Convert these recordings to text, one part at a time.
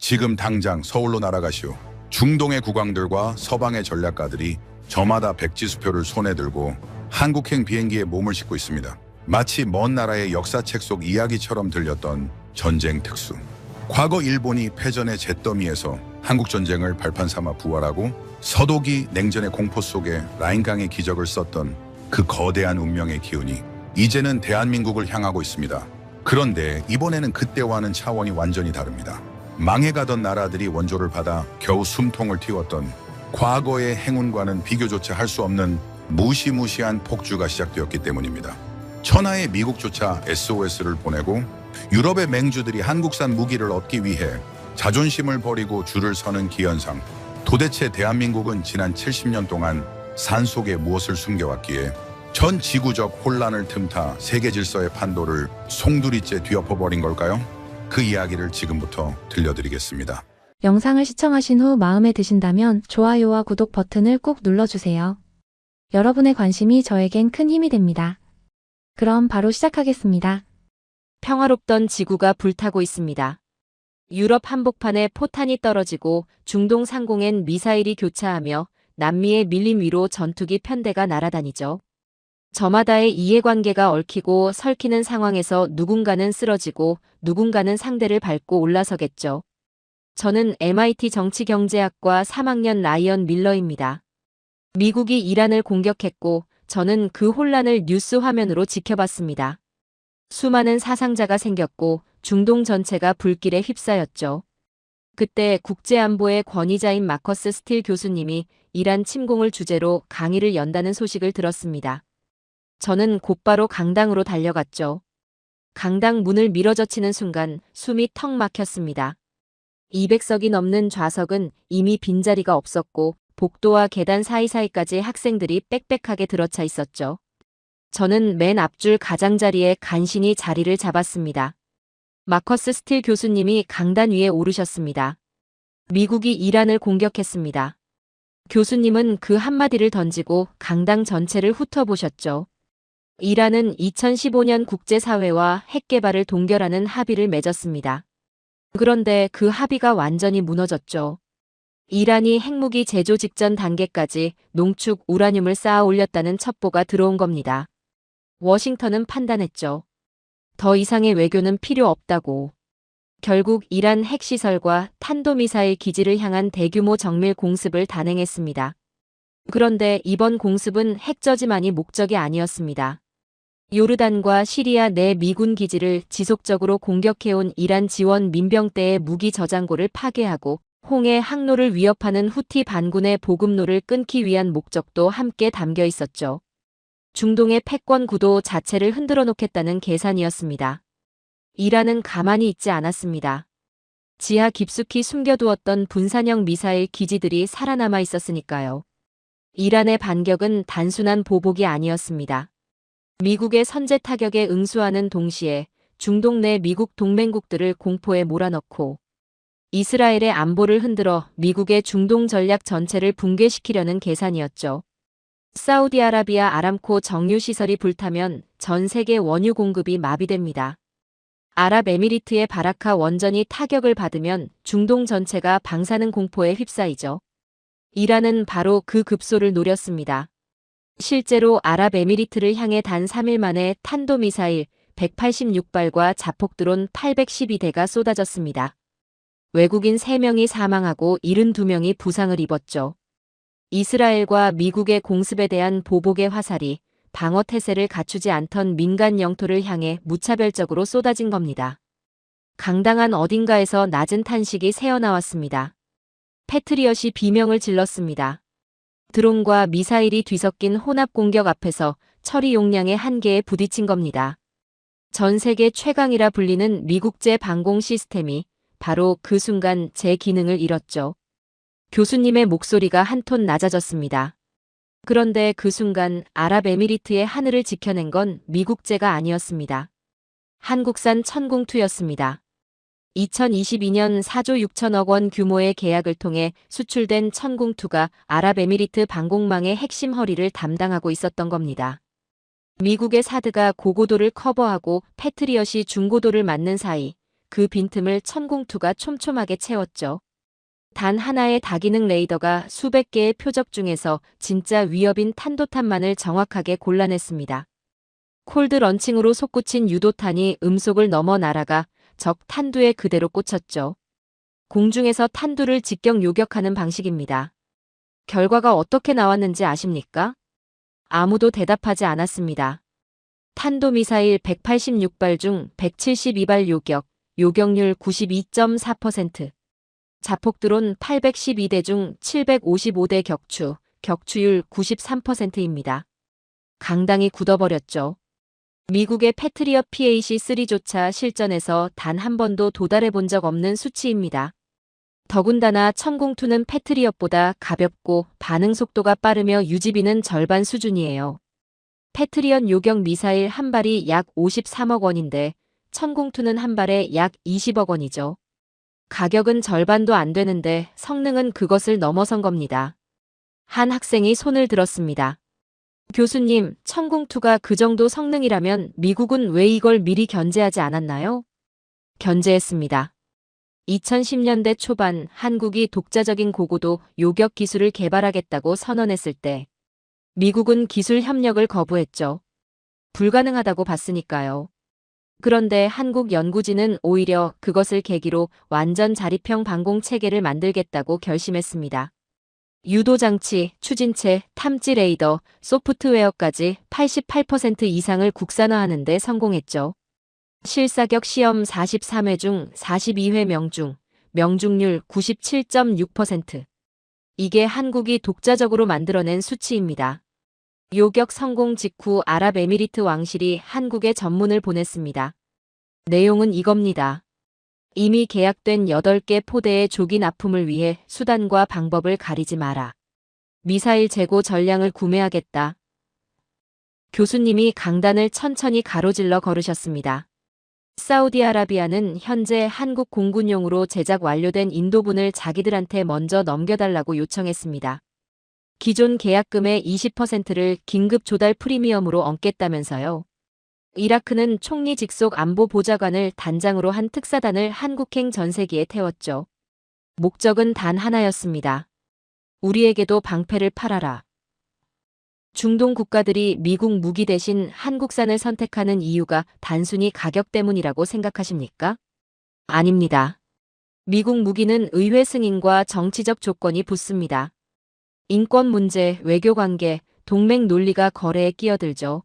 지금 당장 서울로 날아가시오. 중동의 국왕들과 서방의 전략가들이 저마다 백지수표를 손에 들고 한국행 비행기에 몸을 싣고 있습니다. 마치 먼 나라의 역사책 속 이야기처럼 들렸던 전쟁 특수. 과거 일본이 패전의 잿더미에서 한국전쟁을 발판 삼아 부활하고 서독이 냉전의 공포 속에 라인강의 기적을 썼던 그 거대한 운명의 기운이 이제는 대한민국을 향하고 있습니다. 그런데 이번에는 그때와는 차원이 완전히 다릅니다. 망해가던 나라들이 원조를 받아 겨우 숨통을 틔웠던 과거의 행운과는 비교조차 할 수 없는 무시무시한 폭주가 시작되었기 때문입니다. 천하의 미국조차 SOS를 보내고 유럽의 맹주들이 한국산 무기를 얻기 위해 자존심을 버리고 줄을 서는 기현상. 도대체 대한민국은 지난 70년 동안 산속에 무엇을 숨겨왔기에 전 지구적 혼란을 틈타 세계 질서의 판도를 송두리째 뒤엎어버린 걸까요? 그 이야기를 지금부터 들려드리겠습니다. 영상을 시청하신 후 마음에 드신다면 좋아요와 구독 버튼을 꾹 눌러주세요. 여러분의 관심이 저에겐 큰 힘이 됩니다. 그럼 바로 시작하겠습니다. 평화롭던 지구가 불타고 있습니다. 유럽 한복판에 포탄이 떨어지고 중동 상공엔 미사일이 교차하며 남미의 밀림 위로 전투기 편대가 날아다니죠. 저마다의 이해관계가 얽히고 설키는 상황에서 누군가는 쓰러지고 누군가는 상대를 밟고 올라서겠죠. 저는 MIT 정치경제학과 3학년 라이언 밀러입니다. 미국이 이란을 공격했고 저는 그 혼란을 뉴스 화면으로 지켜봤습니다. 수많은 사상자가 생겼고 중동 전체가 불길에 휩싸였죠. 그때 국제안보의 권위자인 마커스 스틸 교수님이 이란 침공을 주제로 강의를 연다는 소식을 들었습니다. 저는 곧바로 강당으로 달려갔죠. 강당 문을 밀어젖히는 순간 숨이 턱 막혔습니다. 200석이 넘는 좌석은 이미 빈자리가 없었고 복도와 계단 사이사이까지 학생들이 빽빽하게 들어차 있었죠. 저는 맨 앞줄 가장자리에 간신히 자리를 잡았습니다. 마커스 스틸 교수님이 강단 위에 오르셨습니다. 미국이 이란을 공격했습니다. 교수님은 그 한마디를 던지고 강당 전체를 훑어보셨죠. 이란은 2015년 국제사회와 핵개발을 동결하는 합의를 맺었습니다. 그런데 그 합의가 완전히 무너졌죠. 이란이 핵무기 제조 직전 단계까지 농축 우라늄을 쌓아 올렸다는 첩보가 들어온 겁니다. 워싱턴은 판단했죠. 더 이상의 외교는 필요 없다고. 결국 이란 핵시설과 탄도미사일 기지를 향한 대규모 정밀 공습을 단행했습니다. 그런데 이번 공습은 핵저지만이 목적이 아니었습니다. 요르단과 시리아 내 미군 기지를 지속적으로 공격해온 이란 지원 민병대의 무기 저장고를 파괴하고 홍해 항로를 위협하는 후티 반군의 보급로를 끊기 위한 목적도 함께 담겨 있었죠. 중동의 패권 구도 자체를 흔들어 놓겠다는 계산이었습니다. 이란은 가만히 있지 않았습니다. 지하 깊숙이 숨겨두었던 분산형 미사일 기지들이 살아남아 있었으니까요. 이란의 반격은 단순한 보복이 아니었습니다. 미국의 선제 타격에 응수하는 동시에 중동 내 미국 동맹국들을 공포에 몰아넣고 이스라엘의 안보를 흔들어 미국의 중동 전략 전체를 붕괴시키려는 계산이었죠. 사우디아라비아 아람코 정유시설이 불타면 전 세계 원유 공급이 마비됩니다. 아랍에미리트의 바라카 원전이 타격을 받으면 중동 전체가 방사능 공포에 휩싸이죠. 이란은 바로 그 급소를 노렸습니다. 실제로 아랍에미리트를 향해 단 3일 만에 탄도미사일 186발과 자폭드론 812대가 쏟아졌습니다. 외국인 3명이 사망하고 72명이 부상을 입었죠. 이스라엘과 미국의 공습에 대한 보복의 화살이 방어 태세를 갖추지 않던 민간 영토를 향해 무차별적으로 쏟아진 겁니다. 강당한 어딘가에서 낮은 탄식이 새어나왔습니다. 패트리엇이 비명을 질렀습니다. 드론과 미사일이 뒤섞인 혼합 공격 앞에서 처리 용량의 한계에 부딪힌 겁니다. 전 세계 최강이라 불리는 미국제 방공 시스템이 바로 그 순간 제 기능을 잃었죠. 교수님의 목소리가 한 톤 낮아졌습니다. 그런데 그 순간 아랍에미리트의 하늘을 지켜낸 건 미국제가 아니었습니다. 한국산 천궁2였습니다. 2022년 4조 6천억 원 규모의 계약을 통해 수출된 천궁2가 아랍에미리트 방공망의 핵심 허리를 담당하고 있었던 겁니다. 미국의 사드가 고고도를 커버하고 패트리엇이 중고도를 맞는 사이 그 빈틈을 천공투가 촘촘하게 채웠죠. 단 하나의 다기능 레이더가 수백 개의 표적 중에서 진짜 위협인 탄도탄만을 정확하게 골라냈습니다. 콜드 런칭으로 솟구친 유도탄이 음속을 넘어 날아가 적 탄두에 그대로 꽂혔죠. 공중에서 탄두를 직격 요격하는 방식입니다. 결과가 어떻게 나왔는지 아십니까? 아무도 대답하지 않았습니다. 탄도미사일 186발 중 172발 요격, 요격률 92.4%. 자폭드론 812대 중 755대 격추, 격추율 93%입니다. 강당이 굳어버렸죠. 미국의 패트리엇 PAC-3조차 실전에서 단 한 번도 도달해 본 적 없는 수치입니다. 더군다나 천공투는 패트리엇보다 가볍고 반응 속도가 빠르며 유지비는 절반 수준이에요. 패트리엇 요격 미사일 한 발이 약 53억 원인데 천공투는 한 발에 약 20억 원이죠. 가격은 절반도 안 되는데 성능은 그것을 넘어선 겁니다. 한 학생이 손을 들었습니다. 교수님, 천공투가 그 정도 성능이라면 미국은 왜 이걸 미리 견제하지 않았나요? 견제했습니다. 2010년대 초반 한국이 독자적인 고고도 요격 기술을 개발하겠다고 선언했을 때 미국은 기술 협력을 거부했죠. 불가능하다고 봤으니까요. 그런데 한국 연구진은 오히려 그것을 계기로 완전 자립형 방공 체계를 만들겠다고 결심했습니다. 유도장치, 추진체, 탐지 레이더, 소프트웨어까지 88% 이상을 국산화하는 데 성공했죠. 실사격 시험 43회 중 42회 명중, 명중률 97.6%. 이게 한국이 독자적으로 만들어낸 수치입니다. 요격 성공 직후 아랍에미리트 왕실이 한국에 전문을 보냈습니다. 내용은 이겁니다. 이미 계약된 8개 포대의 조기 납품을 위해 수단과 방법을 가리지 마라. 미사일 재고 전량을 구매하겠다. 교수님이 강단을 천천히 가로질러 걸으셨습니다. 사우디아라비아는 현재 한국 공군용으로 제작 완료된 인도분을 자기들한테 먼저 넘겨달라고 요청했습니다. 기존 계약금의 20%를 긴급 조달 프리미엄으로 얹겠다면서요. 이라크는 총리 직속 안보보좌관을 단장으로 한 특사단을 한국행 전세기에 태웠죠. 목적은 단 하나였습니다. 우리에게도 방패를 팔아라. 중동 국가들이 미국 무기 대신 한국산을 선택하는 이유가 단순히 가격 때문이라고 생각하십니까? 아닙니다. 미국 무기는 의회 승인과 정치적 조건이 붙습니다. 인권 문제, 외교 관계, 동맹 논리가 거래에 끼어들죠.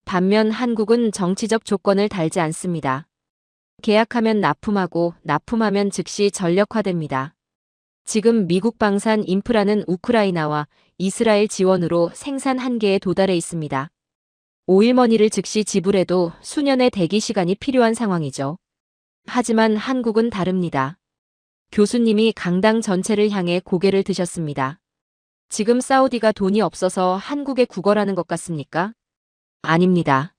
반면 한국은 정치적 조건을 달지 않습니다. 계약하면 납품하고 납품하면 즉시 전력화됩니다. 지금 미국 방산 인프라는 우크라이나와 이스라엘 지원으로 생산 한계에 도달해 있습니다. 오일머니를 즉시 지불해도 수년의 대기 시간이 필요한 상황이죠. 하지만 한국은 다릅니다. 교수님이 강당 전체를 향해 고개를 드셨습니다. 지금 사우디가 돈이 없어서 한국에 구걸하는 것 같습니까? 아닙니다.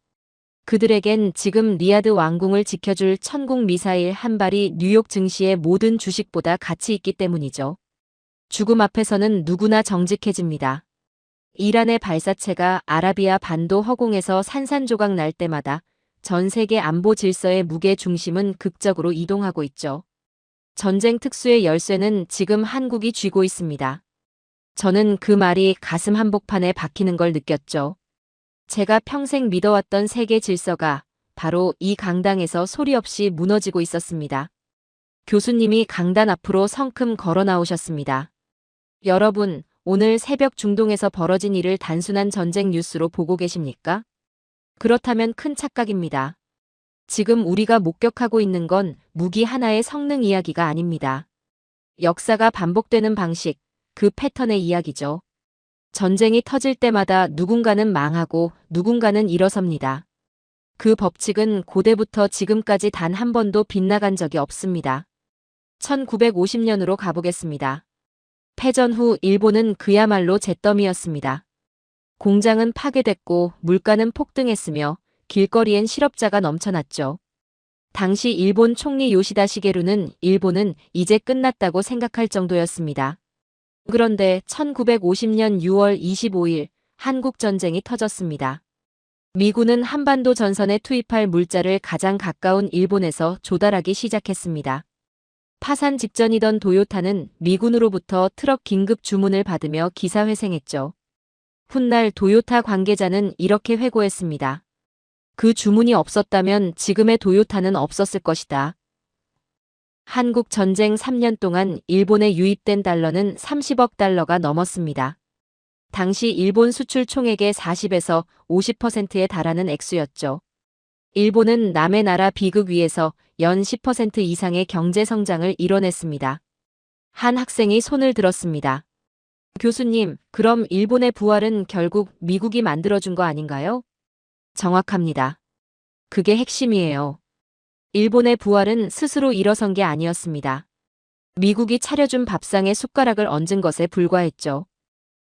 그들에겐 지금 리야드 왕궁을 지켜줄 천공 미사일 한 발이 뉴욕 증시의 모든 주식보다 가치 있기 때문이죠. 죽음 앞에서는 누구나 정직해집니다. 이란의 발사체가 아라비아 반도 허공에서 산산조각 날 때마다 전 세계 안보 질서의 무게 중심은 극적으로 이동하고 있죠. 전쟁 특수의 열쇠는 지금 한국이 쥐고 있습니다. 저는 그 말이 가슴 한복판에 박히는 걸 느꼈죠. 제가 평생 믿어왔던 세계 질서가 바로 이 강당에서 소리 없이 무너지고 있었습니다. 교수님이 강단 앞으로 성큼 걸어 나오셨습니다. 여러분, 오늘 새벽 중동에서 벌어진 일을 단순한 전쟁 뉴스로 보고 계십니까? 그렇다면 큰 착각입니다. 지금 우리가 목격하고 있는 건 무기 하나의 성능 이야기가 아닙니다. 역사가 반복되는 방식, 그 패턴의 이야기죠. 전쟁이 터질 때마다 누군가는 망하고 누군가는 일어섭니다. 그 법칙은 고대부터 지금까지 단 한 번도 빗나간 적이 없습니다. 1950년으로 가보겠습니다. 패전 후 일본은 그야말로 잿더미였습니다. 공장은 파괴됐고 물가는 폭등했으며 길거리엔 실업자가 넘쳐났죠. 당시 일본 총리 요시다 시게루는 일본은 이제 끝났다고 생각할 정도였습니다. 그런데 1950년 6월 25일 한국 전쟁이 터졌습니다. 미군은 한반도 전선에 투입할 물자를 가장 가까운 일본에서 조달하기 시작했습니다. 파산 직전이던 도요타는 미군으로부터 트럭 긴급 주문을 받으며 기사회생했죠. 훗날 도요타 관계자는 이렇게 회고했습니다. 그 주문이 없었다면 지금의 도요타는 없었을 것이다. 한국 전쟁 3년 동안 일본에 유입된 달러는 30억 달러가 넘었습니다. 당시 일본 수출 총액의 40에서 50%에 달하는 액수였죠. 일본은 남의 나라 비극 위에서 연 10% 이상의 경제 성장을 이뤄냈습니다. 한 학생이 손을 들었습니다. 교수님, 그럼 일본의 부활은 결국 미국이 만들어준 거 아닌가요? 정확합니다. 그게 핵심이에요. 일본의 부활은 스스로 일어선 게 아니었습니다. 미국이 차려준 밥상에 숟가락을 얹은 것에 불과했죠.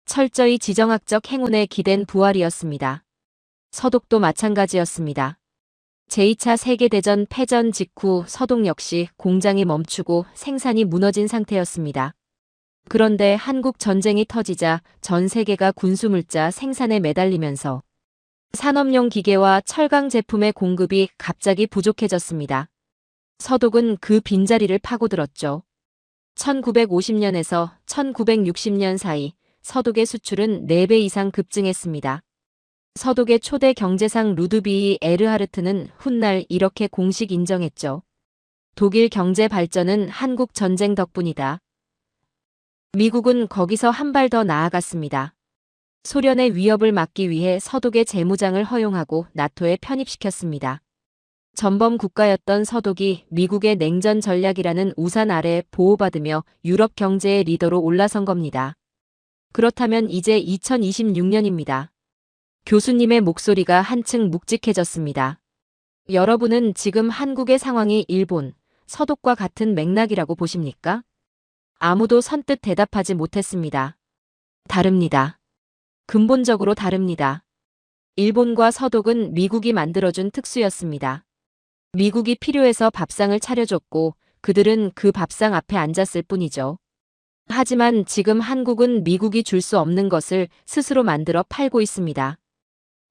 철저히 지정학적 행운에 기댄 부활이었습니다. 서독도 마찬가지였습니다. 제2차 세계대전 패전 직후 서독 역시 공장이 멈추고 생산이 무너진 상태였습니다. 그런데 한국 전쟁이 터지자 전 세계가 군수물자 생산에 매달리면서 산업용 기계와 철강 제품의 공급이 갑자기 부족해졌습니다. 서독은 그 빈자리를 파고들었죠. 1950년에서 1960년 사이 서독의 수출은 4배 이상 급증했습니다. 서독의 초대 경제상 루드비히 에르하르트는 훗날 이렇게 공식 인정했죠. 독일 경제 발전은 한국 전쟁 덕분이다. 미국은 거기서 한 발 더 나아갔습니다. 소련의 위협을 막기 위해 서독의 재무장을 허용하고 나토에 편입시켰습니다. 전범 국가였던 서독이 미국의 냉전 전략이라는 우산 아래 보호받으며 유럽 경제의 리더로 올라선 겁니다. 그렇다면 이제 2026년입니다. 교수님의 목소리가 한층 묵직해졌습니다. 여러분은 지금 한국의 상황이 일본, 서독과 같은 맥락이라고 보십니까? 아무도 선뜻 대답하지 못했습니다. 다릅니다. 근본적으로 다릅니다. 일본과 서독은 미국이 만들어준 특수였습니다. 미국이 필요해서 밥상을 차려줬고 그들은 그 밥상 앞에 앉았을 뿐이죠. 하지만 지금 한국은 미국이 줄 수 없는 것을 스스로 만들어 팔고 있습니다.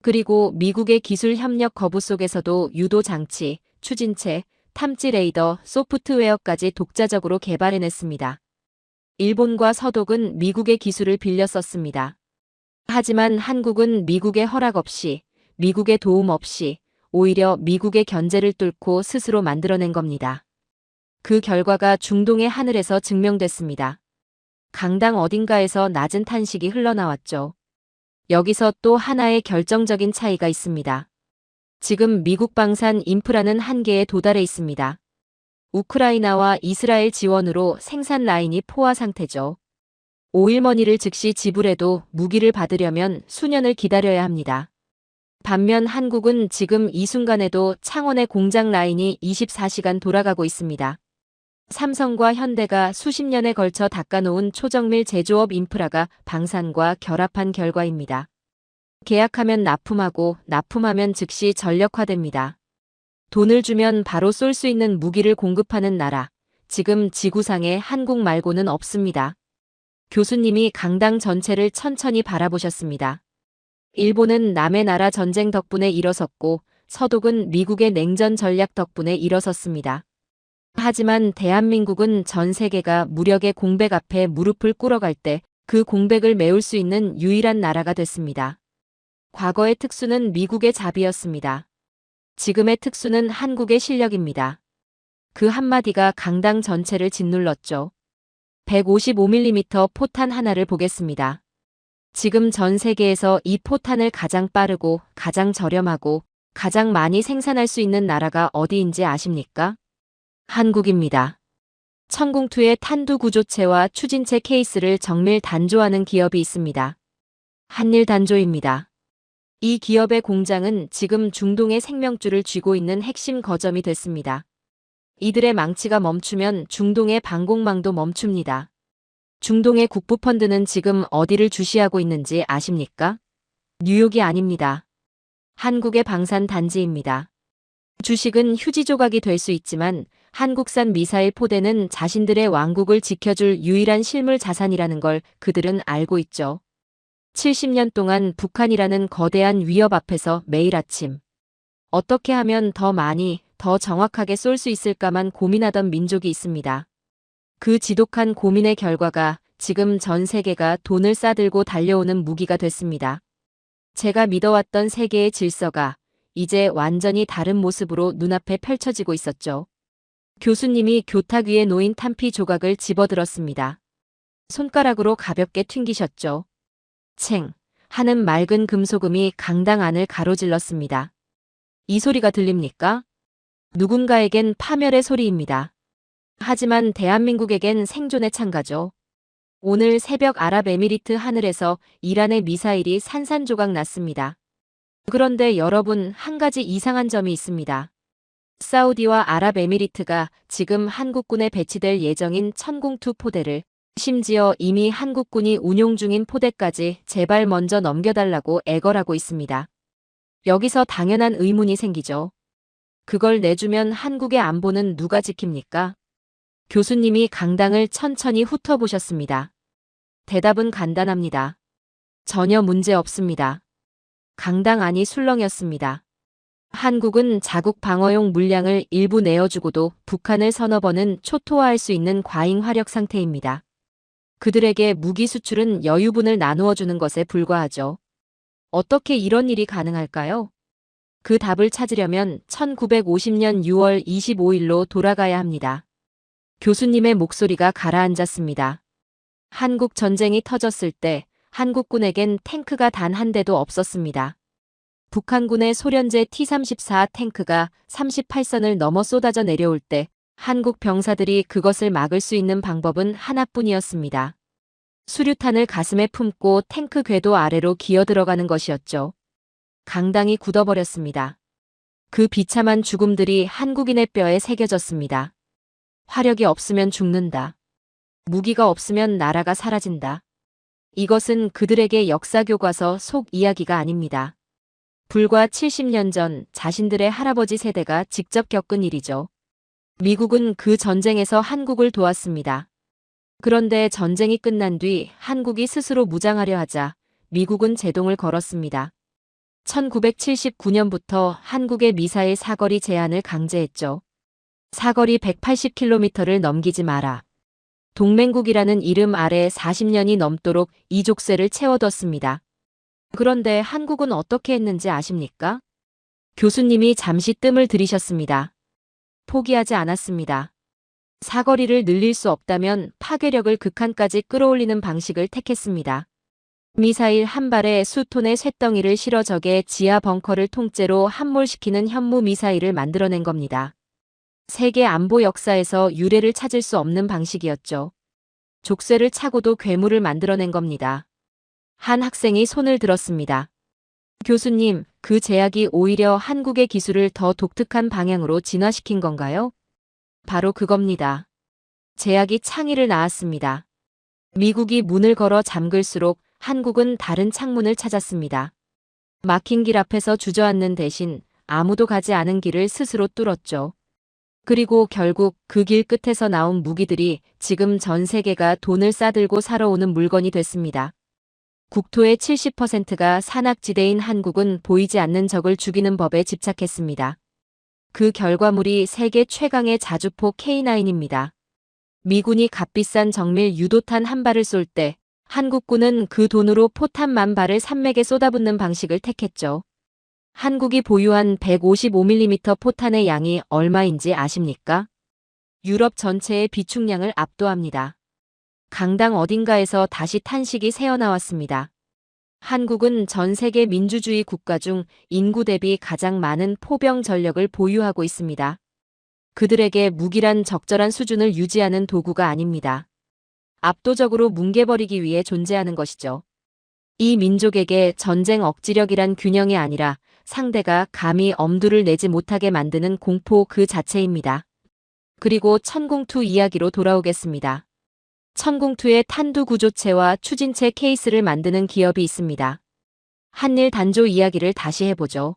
그리고 미국의 기술 협력 거부 속에서도 유도 장치, 추진체, 탐지 레이더, 소프트웨어까지 독자적으로 개발해냈습니다. 일본과 서독은 미국의 기술을 빌려 썼습니다. 하지만 한국은 미국의 허락 없이, 미국의 도움 없이 오히려 미국의 견제를 뚫고 스스로 만들어낸 겁니다. 그 결과가 중동의 하늘에서 증명됐습니다. 강당 어딘가에서 낮은 탄식이 흘러나왔죠. 여기서 또 하나의 결정적인 차이가 있습니다. 지금 미국 방산 인프라는 한계에 도달해 있습니다. 우크라이나와 이스라엘 지원으로 생산 라인이 포화 상태죠. 오일머니를 즉시 지불해도 무기를 받으려면 수년을 기다려야 합니다. 반면 한국은 지금 이 순간에도 창원의 공장 라인이 24시간 돌아가고 있습니다. 삼성과 현대가 수십 년에 걸쳐 닦아놓은 초정밀 제조업 인프라가 방산과 결합한 결과입니다. 계약하면 납품하고 납품하면 즉시 전력화됩니다. 돈을 주면 바로 쏠 수 있는 무기를 공급하는 나라, 지금 지구상에 한국 말고는 없습니다. 교수님이 강당 전체를 천천히 바라보셨습니다. 일본은 남의 나라 전쟁 덕분에 일어섰고 서독은 미국의 냉전 전략 덕분에 일어섰습니다. 하지만 대한민국은 전 세계가 무력의 공백 앞에 무릎을 꿇어갈 때 그 공백을 메울 수 있는 유일한 나라가 됐습니다. 과거의 특수는 미국의 자비였습니다. 지금의 특수는 한국의 실력입니다. 그 한마디가 강당 전체를 짓눌렀죠. 155mm 포탄 하나를 보겠습니다. 지금 전 세계에서 이 포탄을 가장 빠르고 가장 저렴하고 가장 많이 생산할 수 있는 나라가 어디인지 아십니까? 한국입니다. 천궁투의 탄두 구조체와 추진체 케이스를 정밀 단조하는 기업이 있습니다. 한일 단조입니다. 이 기업의 공장은 지금 중동의 생명줄을 쥐고 있는 핵심 거점이 됐습니다. 이들의 망치가 멈추면 중동의 방공망도 멈춥니다. 중동의 국부펀드는 지금 어디를 주시하고 있는지 아십니까? 뉴욕이 아닙니다. 한국의 방산 단지입니다. 주식은 휴지 조각이 될 수 있지만 한국산 미사일 포대는 자신들의 왕국을 지켜줄 유일한 실물 자산이라는 걸 그들은 알고 있죠. 70년 동안 북한이라는 거대한 위협 앞에서 매일 아침 어떻게 하면 더 많이, 더 정확하게 쏠 수 있을까만 고민하던 민족이 있습니다. 그 지독한 고민의 결과가 지금 전 세계가 돈을 싸들고 달려오는 무기가 됐습니다. 제가 믿어왔던 세계의 질서가 이제 완전히 다른 모습으로 눈앞에 펼쳐지고 있었죠. 교수님이 교탁 위에 놓인 탄피 조각을 집어들었습니다. 손가락으로 가볍게 튕기셨죠. 챙 하는 맑은 금소금이 강당 안을 가로질렀습니다. 이 소리가 들립니까? 누군가에겐 파멸의 소리입니다. 하지만 대한민국에겐 생존의 찬가죠. 오늘 새벽 아랍에미리트 하늘에서 이란의 미사일이 산산조각 났습니다. 그런데 여러분, 한 가지 이상한 점이 있습니다. 사우디와 아랍에미리트가 지금 한국군에 배치될 예정인 천공투 포대를, 심지어 이미 한국군이 운용 중인 포대까지 제발 먼저 넘겨달라고 애걸하고 있습니다. 여기서 당연한 의문이 생기죠. 그걸 내주면 한국의 안보는 누가 지킵니까? 교수님이 강당을 천천히 훑어보셨습니다. 대답은 간단합니다. 전혀 문제 없습니다. 강당 안이 술렁였습니다. 한국은 자국 방어용 물량을 일부 내어주고도 북한을 서너 번은 초토화할 수 있는 과잉 화력 상태입니다. 그들에게 무기 수출은 여유분을 나누어 주는 것에 불과하죠. 어떻게 이런 일이 가능할까요? 그 답을 찾으려면 1950년 6월 25일로 돌아가야 합니다. 교수님의 목소리가 가라앉았습니다. 한국 전쟁이 터졌을 때 한국군에겐 탱크가 단 한 대도 없었습니다. 북한군의 소련제 T-34 탱크가 38선을 넘어 쏟아져 내려올 때 한국 병사들이 그것을 막을 수 있는 방법은 하나뿐이었습니다. 수류탄을 가슴에 품고 탱크 궤도 아래로 기어들어가는 것이었죠. 강당이 굳어버렸습니다. 그 비참한 죽음들이 한국인의 뼈에 새겨졌습니다. 화력이 없으면 죽는다. 무기가 없으면 나라가 사라진다. 이것은 그들에게 역사교과서 속 이야기가 아닙니다. 불과 70년 전 자신들의 할아버지 세대가 직접 겪은 일이죠. 미국은 그 전쟁에서 한국을 도왔습니다. 그런데 전쟁이 끝난 뒤 한국이 스스로 무장하려 하자 미국은 제동을 걸었습니다. 1979년부터 한국의 미사일 사거리 제한을 강제했죠. 사거리 180km를 넘기지 마라. 동맹국이라는 이름 아래 40년이 넘도록 이 족쇄를 채워뒀습니다. 그런데 한국은 어떻게 했는지 아십니까? 교수님이 잠시 뜸을 들이셨습니다. 포기하지 않았습니다. 사거리를 늘릴 수 없다면 파괴력을 극한까지 끌어올리는 방식을 택했습니다. 미사일 한 발에 수톤의 쇳덩이를 실어 적의 지하 벙커를 통째로 함몰시키는 현무 미사일을 만들어낸 겁니다. 세계 안보 역사에서 유례를 찾을 수 없는 방식이었죠. 족쇄를 차고도 괴물을 만들어낸 겁니다. 한 학생이 손을 들었습니다. 교수님, 그 제약이 오히려 한국의 기술을 더 독특한 방향으로 진화시킨 건가요? 바로 그겁니다. 제약이 창의를 낳았습니다. 미국이 문을 걸어 잠글수록 한국은 다른 창문을 찾았습니다. 막힌 길 앞에서 주저앉는 대신 아무도 가지 않은 길을 스스로 뚫었죠. 그리고 결국 그 길 끝에서 나온 무기들이 지금 전 세계가 돈을 싸들고 사러 오는 물건이 됐습니다. 국토의 70%가 산악지대인 한국은 보이지 않는 적을 죽이는 법에 집착했습니다. 그 결과물이 세계 최강의 자주포 K9입니다. 미군이 값비싼 정밀 유도탄 한 발을 쏠 때 한국군은 그 돈으로 포탄 10,000발을 산맥에 쏟아붓는 방식을 택했죠. 한국이 보유한 155mm 포탄의 양이 얼마인지 아십니까? 유럽 전체의 비축량을 압도합니다. 강당 어딘가에서 다시 탄식이 새어나왔습니다. 한국은 전 세계 민주주의 국가 중 인구 대비 가장 많은 포병 전력을 보유하고 있습니다. 그들에게 무기란 적절한 수준을 유지하는 도구가 아닙니다. 압도적으로 뭉개버리기 위해 존재하는 것이죠. 이 민족에게 전쟁 억지력이란 균형이 아니라 상대가 감히 엄두를 내지 못하게 만드는 공포 그 자체입니다. 그리고 천공투 이야기로 돌아오겠습니다. 천공투의 탄두 구조체와 추진체 케이스를 만드는 기업이 있습니다. 한일 단조 이야기를 다시 해보죠.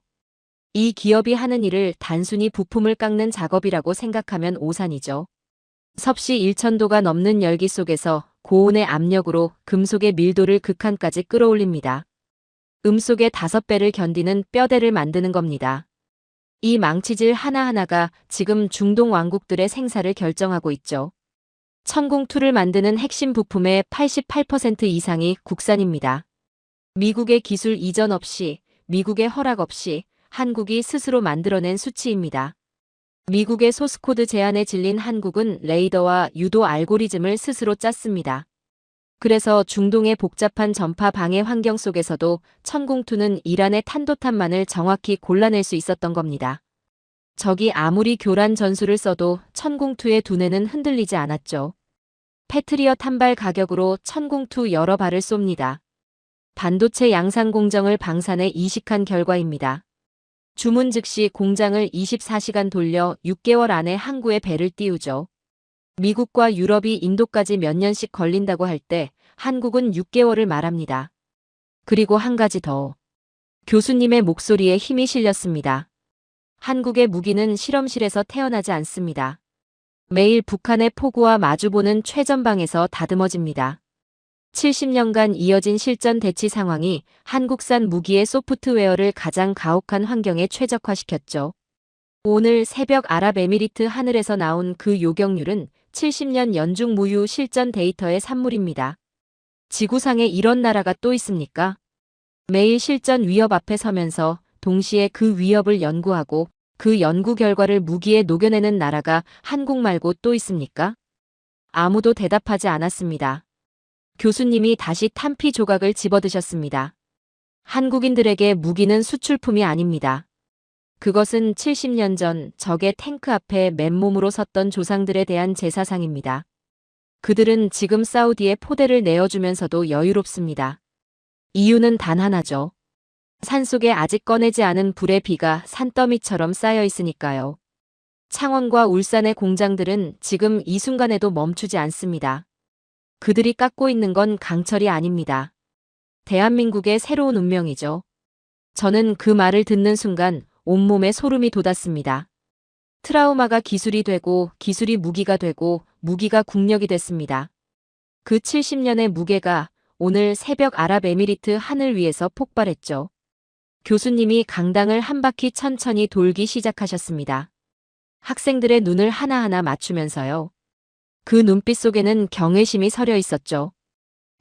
이 기업이 하는 일을 단순히 부품을 깎는 작업이라고 생각하면 오산이죠. 섭씨 1000도가 넘는 열기 속에서 고온의 압력으로 금속의 밀도를 극한까지 끌어올립니다. 음속의 5배를 견디는 뼈대를 만드는 겁니다. 이 망치질 하나하나가 지금 중동 왕국들의 생사를 결정하고 있죠. 천궁2를 만드는 핵심 부품의 88% 이상이 국산입니다. 미국의 기술 이전 없이, 미국의 허락 없이 한국이 스스로 만들어낸 수치입니다. 미국의 소스코드 제안에 질린 한국은 레이더와 유도 알고리즘을 스스로 짰습니다. 그래서 중동의 복잡한 전파 방해 환경 속에서도 천궁2는 이란의 탄도탄만을 정확히 골라낼 수 있었던 겁니다. 적이 아무리 교란 전술을 써도 천궁2의 두뇌는 흔들리지 않았죠. 패트리엇 한 발 가격으로 천궁2 여러 발을 쏩니다. 반도체 양산 공정을 방산해 이식한 결과입니다. 주문 즉시 공장을 24시간 돌려 6개월 안에 항구에 배를 띄우죠. 미국과 유럽이 인도까지 몇 년씩 걸린다고 할 때 한국은 6개월을 말합니다. 그리고 한 가지 더. 교수님의 목소리에 힘이 실렸습니다. 한국의 무기는 실험실에서 태어나지 않습니다. 매일 북한의 포구와 마주보는 최전방에서 다듬어집니다. 70년간 이어진 실전 대치 상황이 한국산 무기의 소프트웨어를 가장 가혹한 환경에 최적화시켰죠. 오늘 새벽 아랍에미리트 하늘에서 나온 그 요격률은 70년 연중 무휴 실전 데이터의 산물입니다. 지구상에 이런 나라가 또 있습니까? 매일 실전 위협 앞에 서면서 동시에 그 위협을 연구하고 그 연구 결과를 무기에 녹여내는 나라가 한국 말고 또 있습니까? 아무도 대답하지 않았습니다. 교수님이 다시 탄피 조각을 집어드셨습니다. 한국인들에게 무기는 수출품이 아닙니다. 그것은 70년 전 적의 탱크 앞에 맨몸으로 섰던 조상들에 대한 제사상입니다. 그들은 지금 사우디에 포대를 내어주면서도 여유롭습니다. 이유는 단 하나죠. 산속에 아직 꺼내지 않은 불의 비가 산더미처럼 쌓여 있으니까요. 창원과 울산의 공장들은 지금 이 순간에도 멈추지 않습니다. 그들이 깎고 있는 건 강철이 아닙니다. 대한민국의 새로운 운명이죠. 저는 그 말을 듣는 순간 온몸에 소름이 돋았습니다. 트라우마가 기술이 되고 기술이 무기가 되고 무기가 국력이 됐습니다. 그 70년의 무게가 오늘 새벽 아랍에미리트 하늘 위에서 폭발했죠. 교수님이 강당을 한 바퀴 천천히 돌기 시작하셨습니다. 학생들의 눈을 하나하나 맞추면서요. 그 눈빛 속에는 경외심이 서려 있었죠.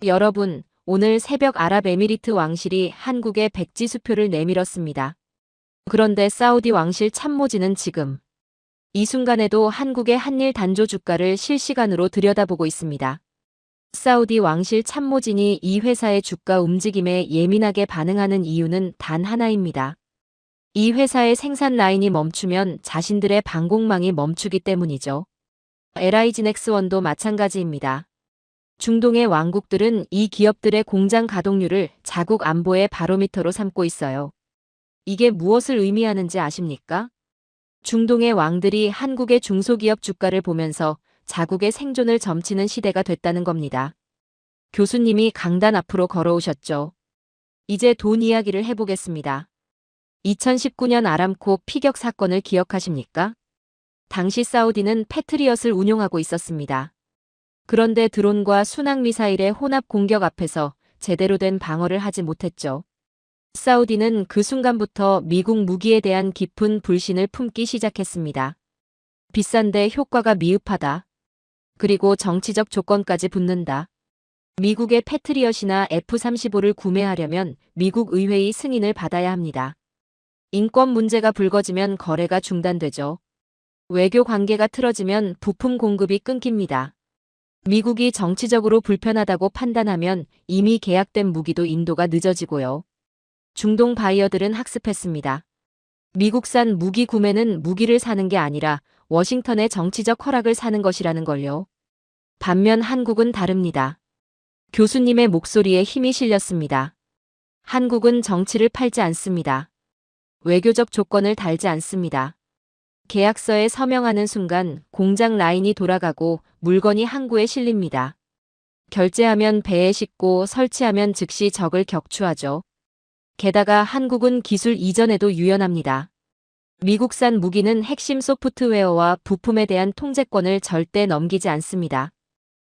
여러분, 오늘 새벽 아랍에미리트 왕실이 한국에 백지 수표를 내밀었습니다. 그런데 사우디 왕실 참모진은 지금 이 순간에도 한국의 한일 단조 주가를 실시간으로 들여다보고 있습니다. 사우디 왕실 참모진이 이 회사의 주가 움직임에 예민하게 반응하는 이유는 단 하나입니다. 이 회사의 생산 라인이 멈추면 자신들의 방공망이 멈추기 때문이죠. LIG넥스원도 마찬가지입니다. 중동의 왕국들은 이 기업들의 공장 가동률을 자국 안보의 바로미터로 삼고 있어요. 이게 무엇을 의미하는지 아십니까? 중동의 왕들이 한국의 중소기업 주가를 보면서 자국의 생존을 점치는 시대가 됐다는 겁니다. 교수님이 강단 앞으로 걸어오셨죠. 이제 돈 이야기를 해보겠습니다. 2019년 아람코 피격 사건을 기억하십니까? 당시 사우디는 패트리엇을 운용하고 있었습니다. 그런데 드론과 순항미사일의 혼합 공격 앞에서 제대로 된 방어를 하지 못했죠. 사우디는 그 순간부터 미국 무기에 대한 깊은 불신을 품기 시작했습니다. 비싼데 효과가 미흡하다. 그리고 정치적 조건까지 붙는다. 미국의 패트리엇이나 F-35를 구매하려면 미국 의회의 승인을 받아야 합니다. 인권 문제가 불거지면 거래가 중단되죠. 외교 관계가 틀어지면 부품 공급이 끊깁니다. 미국이 정치적으로 불편하다고 판단하면 이미 계약된 무기도 인도가 늦어지고요. 중동 바이어들은 학습했습니다. 미국산 무기 구매는 무기를 사는 게 아니라 워싱턴의 정치적 허락을 사는 것이라는 걸요. 반면 한국은 다릅니다. 교수님의 목소리에 힘이 실렸습니다. 한국은 정치를 팔지 않습니다. 외교적 조건을 달지 않습니다. 계약서에 서명하는 순간 공장 라인이 돌아가고 물건이 항구에 실립니다. 결제하면 배에 싣고 설치하면 즉시 적을 격추하죠. 게다가 한국은 기술 이전에도 유연합니다. 미국산 무기는 핵심 소프트웨어와 부품에 대한 통제권을 절대 넘기지 않습니다.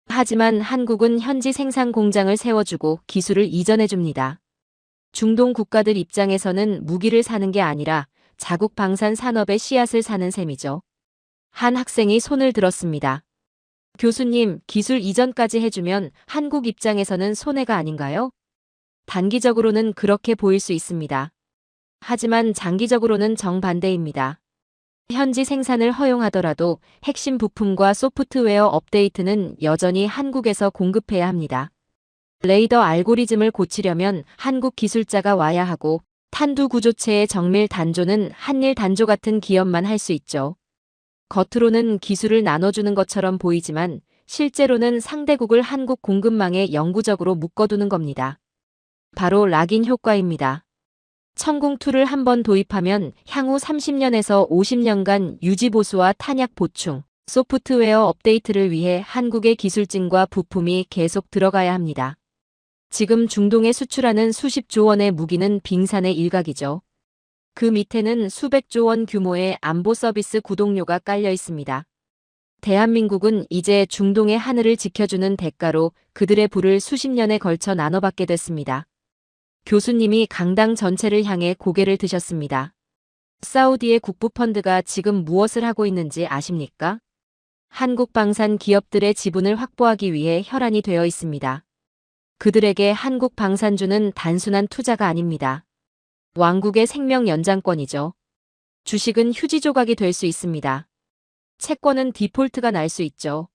하지만 한국은 현지 생산 공장을 세워주고 기술을 이전해줍니다. 중동 국가들 입장에서는 무기를 사는 게 아니라 자국 방산 산업의 씨앗을 사는 셈이죠. 한 학생이 손을 들었습니다. 교수님, 기술 이전까지 해주면 한국 입장에서는 손해가 아닌가요? 단기적으로는 그렇게 보일 수 있습니다. 하지만 장기적으로는 정반대입니다. 현지 생산을 허용하더라도 핵심 부품과 소프트웨어 업데이트는 여전히 한국에서 공급해야 합니다. 레이더 알고리즘을 고치려면 한국 기술자가 와야 하고 탄두 구조체의 정밀 단조는 한일 단조 같은 기업만 할 수 있죠. 겉으로는 기술을 나눠주는 것처럼 보이지만 실제로는 상대국을 한국 공급망에 영구적으로 묶어두는 겁니다. 바로 락인 효과입니다. 천궁2를 한번 도입하면 향후 30년에서 50년간 유지보수와 탄약 보충, 소프트웨어 업데이트를 위해 한국의 기술진과 부품이 계속 들어가야 합니다. 지금 중동에 수출하는 수십조 원의 무기는 빙산의 일각이죠. 그 밑에는 수백조 원 규모의 안보 서비스 구독료가 깔려 있습니다. 대한민국은 이제 중동의 하늘을 지켜주는 대가로 그들의 부를 수십 년에 걸쳐 나눠받게 됐습니다. 교수님이 강당 전체를 향해 고개를 드셨습니다. 사우디의 국부펀드가 지금 무엇을 하고 있는지 아십니까? 한국 방산 기업들의 지분을 확보하기 위해 혈안이 되어 있습니다. 그들에게 한국 방산주는 단순한 투자가 아닙니다. 왕국의 생명 연장권이죠. 주식은 휴지 조각이 될 수 있습니다. 채권은 디폴트가 날 수 있죠.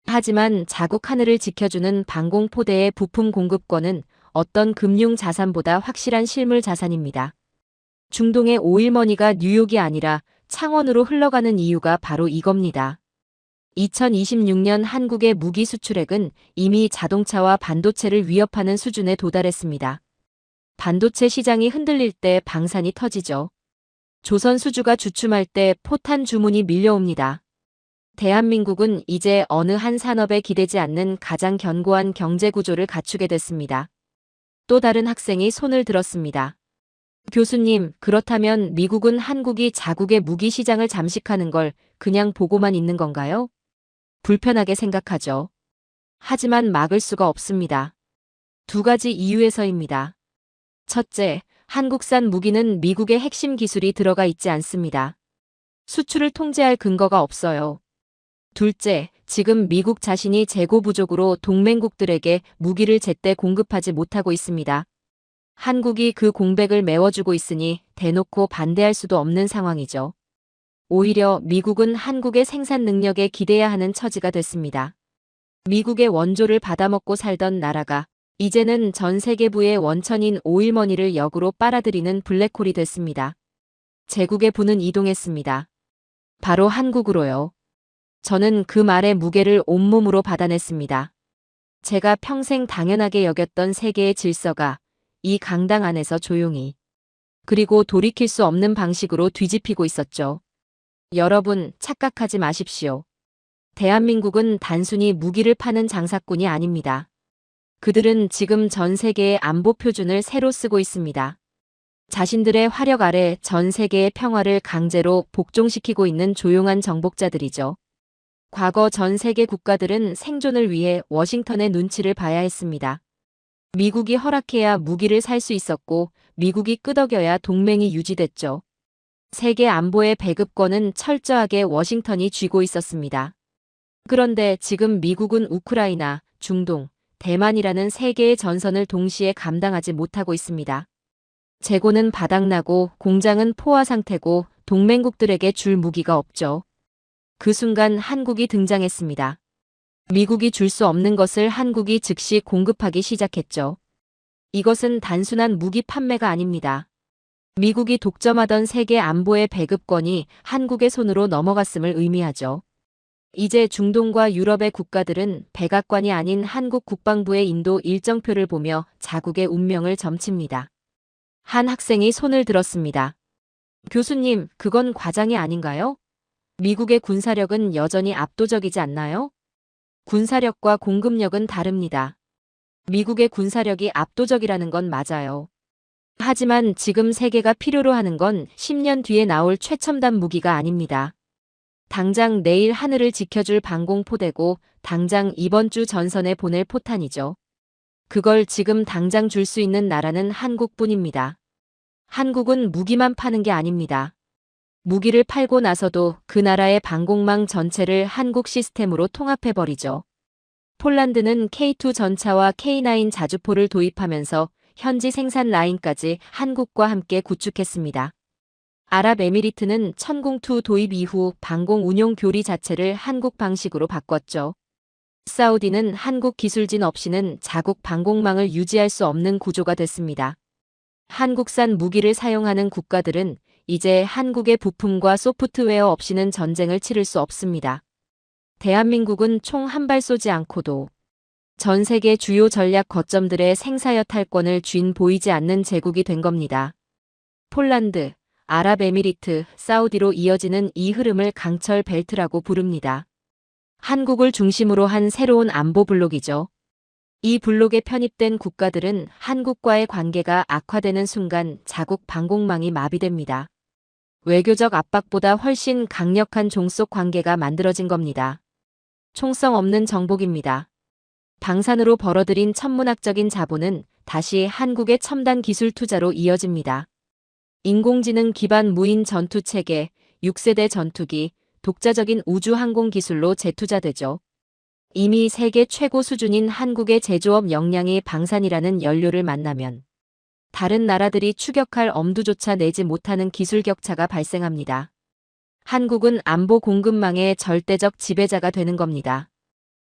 하지만 자국 하늘을 지켜주는 방공포대의 부품 공급권은 어떤 금융 자산보다 확실한 실물 자산입니다. 중동의 오일머니가 뉴욕이 아니라 창원으로 흘러가는 이유가 바로 이겁니다. 2026년 한국의 무기 수출액은 이미 자동차와 반도체를 위협하는 수준에 도달했습니다. 반도체 시장이 흔들릴 때 방산이 터지죠. 조선 수주가 주춤할 때 포탄 주문이 밀려옵니다. 대한민국은 이제 어느 한 산업에 기대지 않는 가장 견고한 경제 구조를 갖추게 됐습니다. 또 다른 학생이 손을 들었습니다. 교수님, 그렇다면 미국은 한국이 자국의 무기 시장을 잠식하는 걸 그냥 보고만 있는 건가요? 불편하게 생각하죠. 하지만 막을 수가 없습니다. 두 가지 이유에서입니다. 첫째, 한국산 무기는 미국의 핵심 기술이 들어가 있지 않습니다. 수출을 통제할 근거가 없어요. 둘째, 지금 미국 자신이 재고 부족으로 동맹국들에게 무기를 제때 공급하지 못하고 있습니다. 한국이 그 공백을 메워주고 있으니 대놓고 반대할 수도 없는 상황이죠. 오히려 미국은 한국의 생산 능력에 기대야 하는 처지가 됐습니다. 미국의 원조를 받아먹고 살던 나라가 이제는 전 세계부의 원천인 오일머니를 역으로 빨아들이는 블랙홀이 됐습니다. 제국의 부는 이동했습니다. 바로 한국으로요. 저는 그 말의 무게를 온몸으로 받아냈습니다. 제가 평생 당연하게 여겼던 세계의 질서가 이 강당 안에서 조용히 그리고 돌이킬 수 없는 방식으로 뒤집히고 있었죠. 여러분, 착각하지 마십시오. 대한민국은 단순히 무기를 파는 장사꾼이 아닙니다. 그들은 지금 전 세계의 안보 표준을 새로 쓰고 있습니다. 자신들의 화력 아래 전 세계의 평화를 강제로 복종시키고 있는 조용한 정복자들이죠. 과거 전 세계 국가들은 생존을 위해 워싱턴의 눈치를 봐야 했습니다. 미국이 허락해야 무기를 살 수 있었고 미국이 끄덕여야 동맹이 유지됐죠. 세계 안보의 배급권은 철저하게 워싱턴이 쥐고 있었습니다. 그런데 지금 미국은 우크라이나, 중동, 대만이라는 세 개의 전선을 동시에 감당하지 못하고 있습니다. 재고는 바닥나고 공장은 포화 상태고 동맹국들에게 줄 무기가 없죠. 그 순간 한국이 등장했습니다. 미국이 줄 수 없는 것을 한국이 즉시 공급하기 시작했죠. 이것은 단순한 무기 판매가 아닙니다. 미국이 독점하던 세계 안보의 배급권이 한국의 손으로 넘어갔음을 의미하죠. 이제 중동과 유럽의 국가들은 백악관이 아닌 한국 국방부의 인도 일정표를 보며 자국의 운명을 점칩니다. 한 학생이 손을 들었습니다. 교수님, 그건 과장이 아닌가요? 미국의 군사력은 여전히 압도적이지 않나요? 군사력과 공급력은 다릅니다. 미국의 군사력이 압도적이라는 건 맞아요. 하지만 지금 세계가 필요로 하는 건 10년 뒤에 나올 최첨단 무기가 아닙니다. 당장 내일 하늘을 지켜줄 방공포대고 당장 이번 주 전선에 보낼 포탄이죠. 그걸 지금 당장 줄 수 있는 나라는 한국뿐입니다. 한국은 무기만 파는 게 아닙니다. 무기를 팔고 나서도 그 나라의 방공망 전체를 한국 시스템으로 통합해버리죠. 폴란드는 K2 전차와 K9 자주포를 도입하면서 현지 생산 라인까지 한국과 함께 구축했습니다. 아랍에미리트는 천궁2 도입 이후 방공 운용 교리 자체를 한국 방식으로 바꿨죠. 사우디는 한국 기술진 없이는 자국 방공망을 유지할 수 없는 구조가 됐습니다. 한국산 무기를 사용하는 국가들은 이제 한국의 부품과 소프트웨어 없이는 전쟁을 치를 수 없습니다. 대한민국은 총 한 발 쏘지 않고도 전 세계 주요 전략 거점들의 생사여탈권을 쥔 보이지 않는 제국이 된 겁니다. 폴란드, 아랍에미리트, 사우디로 이어지는 이 흐름을 강철 벨트라고 부릅니다. 한국을 중심으로 한 새로운 안보 블록이죠. 이 블록에 편입된 국가들은 한국과의 관계가 악화되는 순간 자국 방공망이 마비됩니다. 외교적 압박보다 훨씬 강력한 종속 관계가 만들어진 겁니다. 총성 없는 정복입니다. 방산으로 벌어들인 천문학적인 자본은 다시 한국의 첨단 기술 투자로 이어집니다. 인공지능 기반 무인 전투체계, 6세대 전투기, 독자적인 우주 항공 기술로 재투자되죠. 이미 세계 최고 수준인 한국의 제조업 역량이 방산이라는 연료를 만나면 다른 나라들이 추격할 엄두조차 내지 못하는 기술 격차가 발생합니다. 한국은 안보 공급망의 절대적 지배자가 되는 겁니다.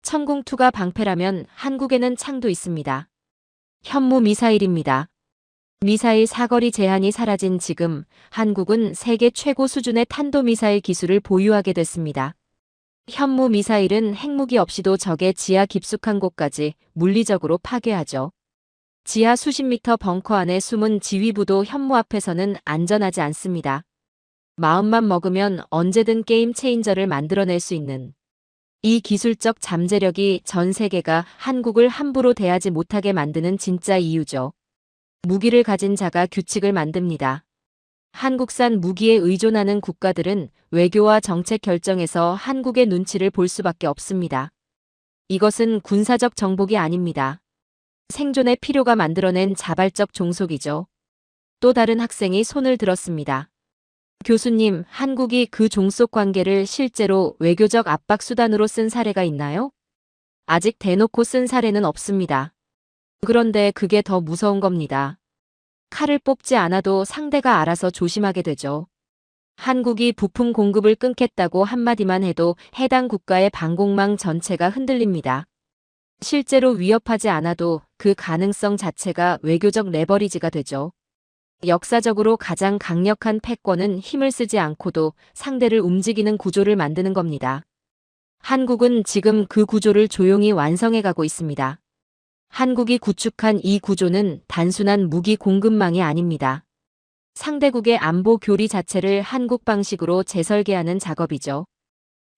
천궁2가 방패라면 한국에는 창도 있습니다. 현무 미사일입니다. 미사일 사거리 제한이 사라진 지금 한국은 세계 최고 수준의 탄도미사일 기술을 보유하게 됐습니다. 현무 미사일은 핵무기 없이도 적의 지하 깊숙한 곳까지 물리적으로 파괴하죠. 지하 수십 미터 벙커 안에 숨은 지휘부도 현무 앞에서는 안전하지 않습니다. 마음만 먹으면 언제든 게임 체인저를 만들어낼 수 있는 이 기술적 잠재력이 전 세계가 한국을 함부로 대하지 못하게 만드는 진짜 이유죠. 무기를 가진 자가 규칙을 만듭니다. 한국산 무기에 의존하는 국가들은 외교와 정책 결정에서 한국의 눈치를 볼 수밖에 없습니다. 이것은 군사적 정복이 아닙니다. 생존의 필요가 만들어낸 자발적 종속이죠. 또 다른 학생이 손을 들었습니다. 교수님, 한국이 그 종속 관계를 실제로 외교적 압박 수단으로 쓴 사례가 있나요? 아직 대놓고 쓴 사례는 없습니다. 그런데 그게 더 무서운 겁니다. 칼을 뽑지 않아도 상대가 알아서 조심하게 되죠. 한국이 부품 공급을 끊겠다고 한마디만 해도 해당 국가의 방공망 전체가 흔들립니다. 실제로 위협하지 않아도 그 가능성 자체가 외교적 레버리지가 되죠. 역사적으로 가장 강력한 패권은 힘을 쓰지 않고도 상대를 움직이는 구조를 만드는 겁니다. 한국은 지금 그 구조를 조용히 완성해 가고 있습니다. 한국이 구축한 이 구조는 단순한 무기 공급망이 아닙니다. 상대국의 안보 교리 자체를 한국 방식으로 재설계하는 작업이죠.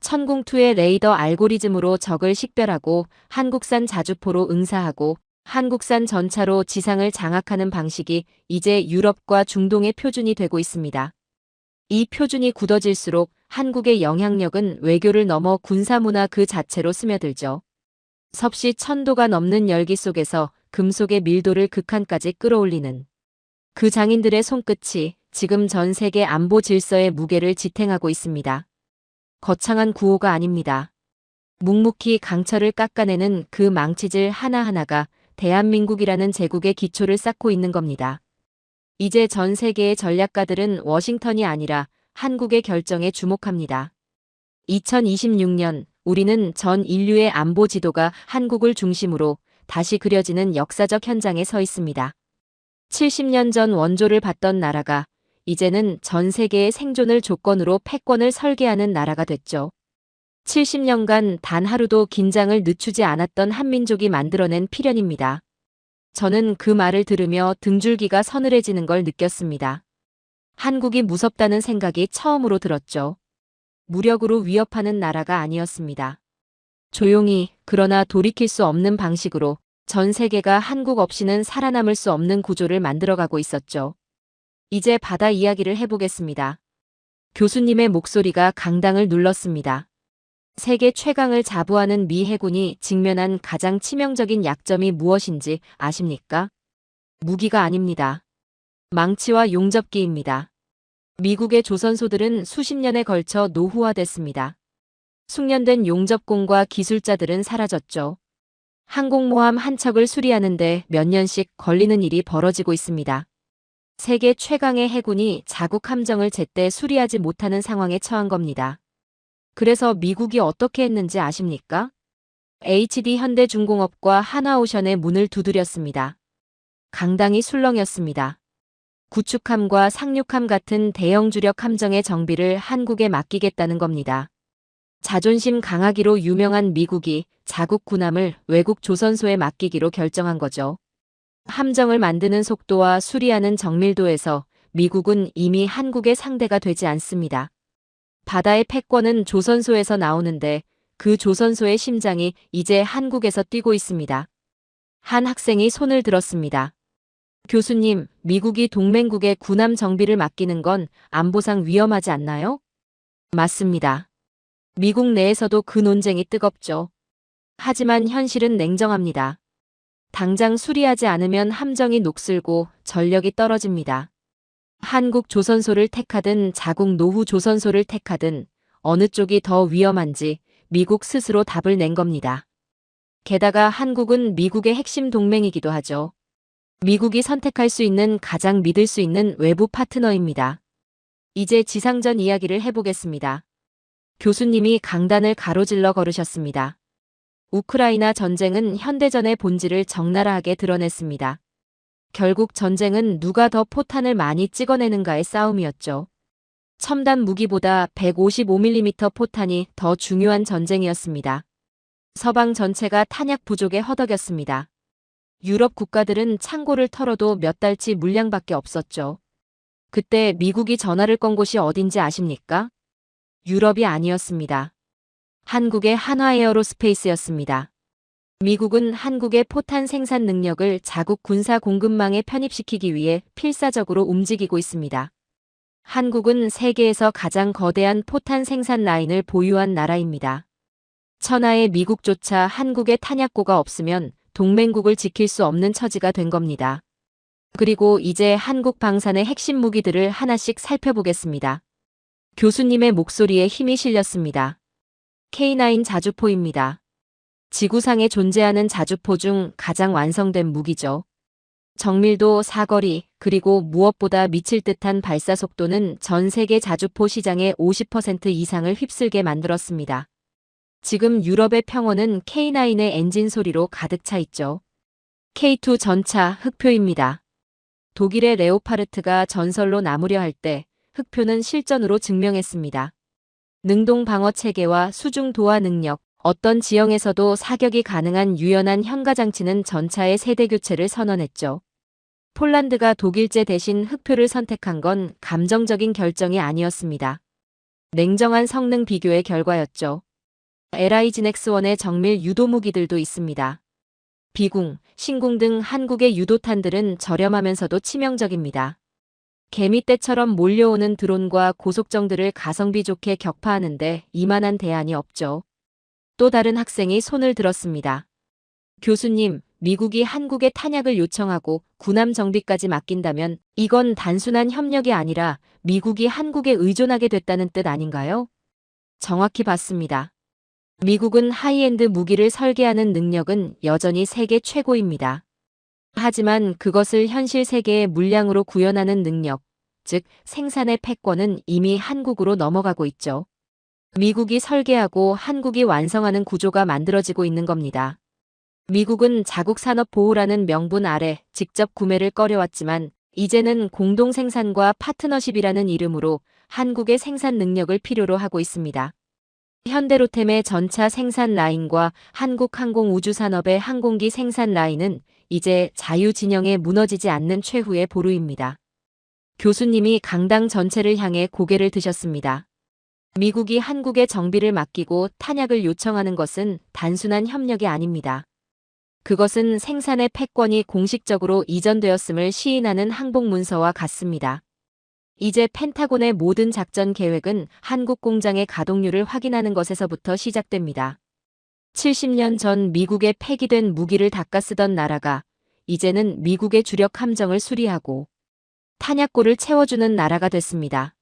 천궁2의 레이더 알고리즘으로 적을 식별하고 한국산 자주포로 응사하고 한국산 전차로 지상을 장악하는 방식이 이제 유럽과 중동의 표준이 되고 있습니다. 이 표준이 굳어질수록 한국의 영향력은 외교를 넘어 군사문화 그 자체로 스며들죠. 섭씨 1000도가 넘는 열기 속에서 금속의 밀도를 극한까지 끌어올리는 그 장인들의 손끝이 지금 전 세계 안보 질서의 무게를 지탱하고 있습니다. 거창한 구호가 아닙니다. 묵묵히 강철을 깎아내는 그 망치질 하나하나가 대한민국이라는 제국의 기초를 쌓고 있는 겁니다. 이제 전 세계의 전략가들은 워싱턴이 아니라 한국의 결정에 주목합니다. 2026년 우리는 전 인류의 안보 지도가 한국을 중심으로 다시 그려지는 역사적 현장에 서 있습니다. 70년 전 원조를 받던 나라가 이제는 전 세계의 생존을 조건으로 패권을 설계하는 나라가 됐죠. 70년간 단 하루도 긴장을 늦추지 않았던 한민족이 만들어낸 필연입니다. 저는 그 말을 들으며 등줄기가 서늘해지는 걸 느꼈습니다. 한국이 무섭다는 생각이 처음으로 들었죠. 무력으로 위협하는 나라가 아니었습니다. 조용히, 그러나 돌이킬 수 없는 방식으로 전 세계가 한국 없이는 살아남을 수 없는 구조를 만들어가고 있었죠. 이제 바다 이야기를 해보겠습니다. 교수님의 목소리가 강당을 눌렀습니다. 세계 최강을 자부하는 미 해군이 직면한 가장 치명적인 약점이 무엇인지 아십니까? 무기가 아닙니다. 망치와 용접기입니다. 미국의 조선소들은 수십 년에 걸쳐 노후화됐습니다. 숙련된 용접공과 기술자들은 사라졌죠. 항공모함 한 척을 수리하는데 몇 년씩 걸리는 일이 벌어지고 있습니다. 세계 최강의 해군이 자국 함정을 제때 수리하지 못하는 상황에 처한 겁니다. 그래서 미국이 어떻게 했는지 아십니까? HD 현대중공업과 하나오션의 문을 두드렸습니다. 강당이 술렁였습니다. 구축함과 상륙함 같은 대형 주력 함정의 정비를 한국에 맡기겠다는 겁니다. 자존심 강하기로 유명한 미국이 자국 군함을 외국 조선소에 맡기기로 결정한 거죠. 함정을 만드는 속도와 수리하는 정밀도에서 미국은 이미 한국의 상대가 되지 않습니다. 바다의 패권은 조선소에서 나오는데 그 조선소의 심장이 이제 한국에서 뛰고 있습니다. 한 학생이 손을 들었습니다. 교수님, 미국이 동맹국의 군함 정비를 맡기는 건 안보상 위험하지 않나요? 맞습니다. 미국 내에서도 그 논쟁이 뜨겁죠. 하지만 현실은 냉정합니다. 당장 수리하지 않으면 함정이 녹슬고 전력이 떨어집니다. 한국 조선소를 택하든 자국 노후 조선소를 택하든 어느 쪽이 더 위험한지 미국 스스로 답을 낸 겁니다. 게다가 한국은 미국의 핵심 동맹이기도 하죠. 미국이 선택할 수 있는 가장 믿을 수 있는 외부 파트너입니다. 이제 지상전 이야기를 해보겠습니다. 교수님이 강단을 가로질러 걸으셨습니다. 우크라이나 전쟁은 현대전의 본질을 적나라하게 드러냈습니다. 결국 전쟁은 누가 더 포탄을 많이 찍어내는가의 싸움이었죠. 첨단 무기보다 155mm 포탄이 더 중요한 전쟁이었습니다. 서방 전체가 탄약 부족에 허덕였습니다. 유럽 국가들은 창고를 털어도 몇 달치 물량밖에 없었죠. 그때 미국이 전화를 건 곳이 어딘지 아십니까? 유럽이 아니었습니다. 한국의 한화에어로스페이스였습니다. 미국은 한국의 포탄 생산 능력을 자국 군사 공급망에 편입시키기 위해 필사적으로 움직이고 있습니다. 한국은 세계에서 가장 거대한 포탄 생산 라인을 보유한 나라입니다. 천하의 미국조차 한국의 탄약고가 없으면 동맹국을 지킬 수 없는 처지가 된 겁니다. 그리고 이제 한국 방산의 핵심 무기들을 하나씩 살펴보겠습니다. 교수님의 목소리에 힘이 실렸습니다. K9 자주포입니다. 지구상에 존재하는 자주포 중 가장 완성된 무기죠. 정밀도, 사거리, 그리고 무엇보다 미칠 듯한 발사 속도는 전 세계 자주포 시장의 50% 이상을 휩쓸게 만들었습니다. 지금 유럽의 평원은 K9의 엔진 소리로 가득 차 있죠. K2 전차 흑표입니다. 독일의 레오파르트가 전설로 남으려 할 때 흑표는 실전으로 증명했습니다. 능동 방어 체계와 수중 도하 능력, 어떤 지형에서도 사격이 가능한 유연한 현가장치는 전차의 세대 교체를 선언했죠. 폴란드가 독일제 대신 흑표를 선택한 건 감정적인 결정이 아니었습니다. 냉정한 성능 비교의 결과였죠. LIGNX1의 정밀 유도 무기들도 있습니다. 비궁, 신궁 등 한국의 유도탄들은 저렴하면서도 치명적입니다. 개미떼처럼 몰려오는 드론과 고속정들을 가성비 좋게 격파하는데 이만한 대안이 없죠. 또 다른 학생이 손을 들었습니다. 교수님, 미국이 한국에 탄약을 요청하고 군함 정비까지 맡긴다면 이건 단순한 협력이 아니라 미국이 한국에 의존하게 됐다는 뜻 아닌가요? 정확히 봤습니다. 미국은 하이엔드 무기를 설계하는 능력은 여전히 세계 최고입니다. 하지만 그것을 현실 세계의 물량으로 구현하는 능력, 즉 생산의 패권은 이미 한국으로 넘어가고 있죠. 미국이 설계하고 한국이 완성하는 구조가 만들어지고 있는 겁니다. 미국은 자국 산업 보호라는 명분 아래 직접 구매를 꺼려왔지만 이제는 공동 생산과 파트너십이라는 이름으로 한국의 생산 능력을 필요로 하고 있습니다. 현대로템의 전차 생산 라인과 한국항공우주산업의 항공기 생산 라인은 이제 자유진영에 무너지지 않는 최후의 보루입니다. 교수님이 강당 전체를 향해 고개를 드셨습니다. 미국이 한국의 정비를 맡기고 탄약을 요청하는 것은 단순한 협력이 아닙니다. 그것은 생산의 패권이 공식적으로 이전되었음을 시인하는 항복문서와 같습니다. 이제 펜타곤의 모든 작전 계획은 한국 공장의 가동률을 확인하는 것에서부터 시작됩니다. 70년 전 미국에 폐기된 무기를 닦아 쓰던 나라가 이제는 미국의 주력 함정을 수리하고 탄약고를 채워주는 나라가 됐습니다.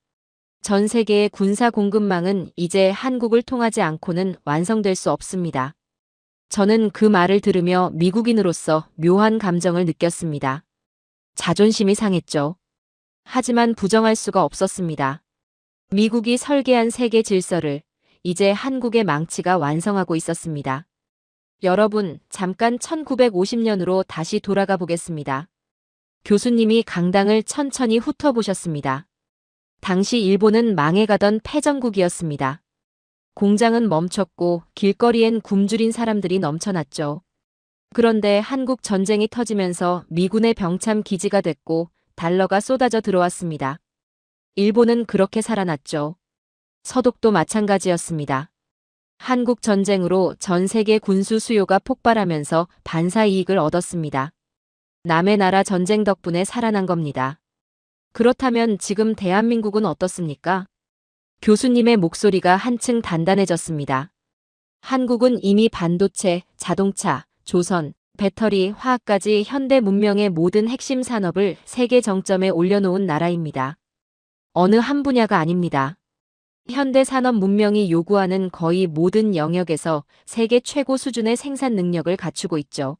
전 세계의 군사 공급망은 이제 한국을 통하지 않고는 완성될 수 없습니다. 저는 그 말을 들으며 미국인으로서 묘한 감정을 느꼈습니다. 자존심이 상했죠. 하지만 부정할 수가 없었습니다. 미국이 설계한 세계 질서를 이제 한국의 망치가 완성하고 있었습니다. 여러분, 잠깐 1950년으로 다시 돌아가 보겠습니다. 교수님이 강당을 천천히 훑어보셨습니다. 당시 일본은 망해가던 패전국이었습니다. 공장은 멈췄고 길거리엔 굶주린 사람들이 넘쳐났죠. 그런데 한국 전쟁이 터지면서 미군의 병참 기지가 됐고 달러가 쏟아져 들어왔습니다. 일본은 그렇게 살아났죠. 서독도 마찬가지였습니다. 한국 전쟁으로 전 세계 군수 수요가 폭발하면서 반사 이익을 얻었습니다. 남의 나라 전쟁 덕분에 살아난 겁니다. 그렇다면 지금 대한민국은 어떻습니까? 교수님의 목소리가 한층 단단해졌습니다. 한국은 이미 반도체, 자동차, 조선, 배터리, 화학까지 현대 문명의 모든 핵심 산업을 세계 정점에 올려놓은 나라입니다. 어느 한 분야가 아닙니다. 현대 산업 문명이 요구하는 거의 모든 영역에서 세계 최고 수준의 생산 능력을 갖추고 있죠.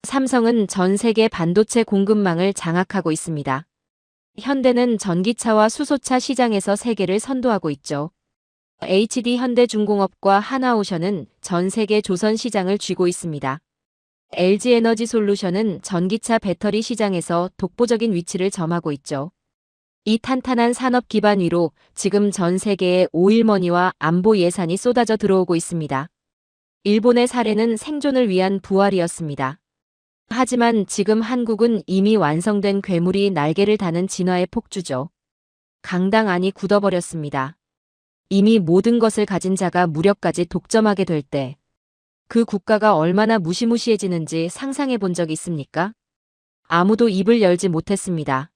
삼성은 전 세계 반도체 공급망을 장악하고 있습니다. 현대는 전기차와 수소차 시장에서 세계를 선도하고 있죠. HD 현대중공업과 하나오션은 전 세계 조선 시장을 쥐고 있습니다. LG에너지솔루션은 전기차 배터리 시장에서 독보적인 위치를 점하고 있죠. 이 탄탄한 산업 기반 위로 지금 전 세계에 오일머니와 안보 예산이 쏟아져 들어오고 있습니다. 일본의 사례는 생존을 위한 부활이었습니다. 하지만 지금 한국은 이미 완성된 괴물이 날개를 다는 진화의 폭주죠. 강당 안이 굳어버렸습니다. 이미 모든 것을 가진 자가 무력까지 독점하게 될 때 그 국가가 얼마나 무시무시해지는지 상상해 본 적 있습니까? 아무도 입을 열지 못했습니다.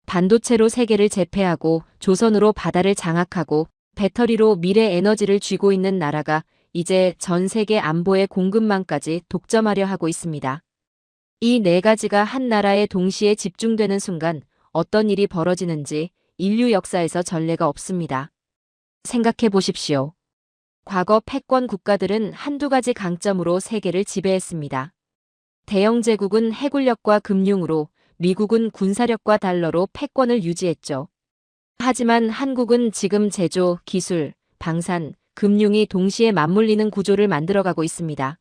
반도체로 세계를 제패하고 조선으로 바다를 장악하고 배터리로 미래 에너지를 쥐고 있는 나라가 이제 전 세계 안보의 공급망까지 독점하려 하고 있습니다. 이 네 가지가 한 나라에 동시에 집중되는 순간 어떤 일이 벌어지는지 인류 역사에서 전례가 없습니다. 생각해 보십시오. 과거 패권 국가들은 한두 가지 강점으로 세계를 지배했습니다. 대영 제국은 해군력과 금융으로, 미국은 군사력과 달러로 패권을 유지했죠. 하지만 한국은 지금 제조, 기술, 방산, 금융이 동시에 맞물리는 구조를 만들어가고 있습니다.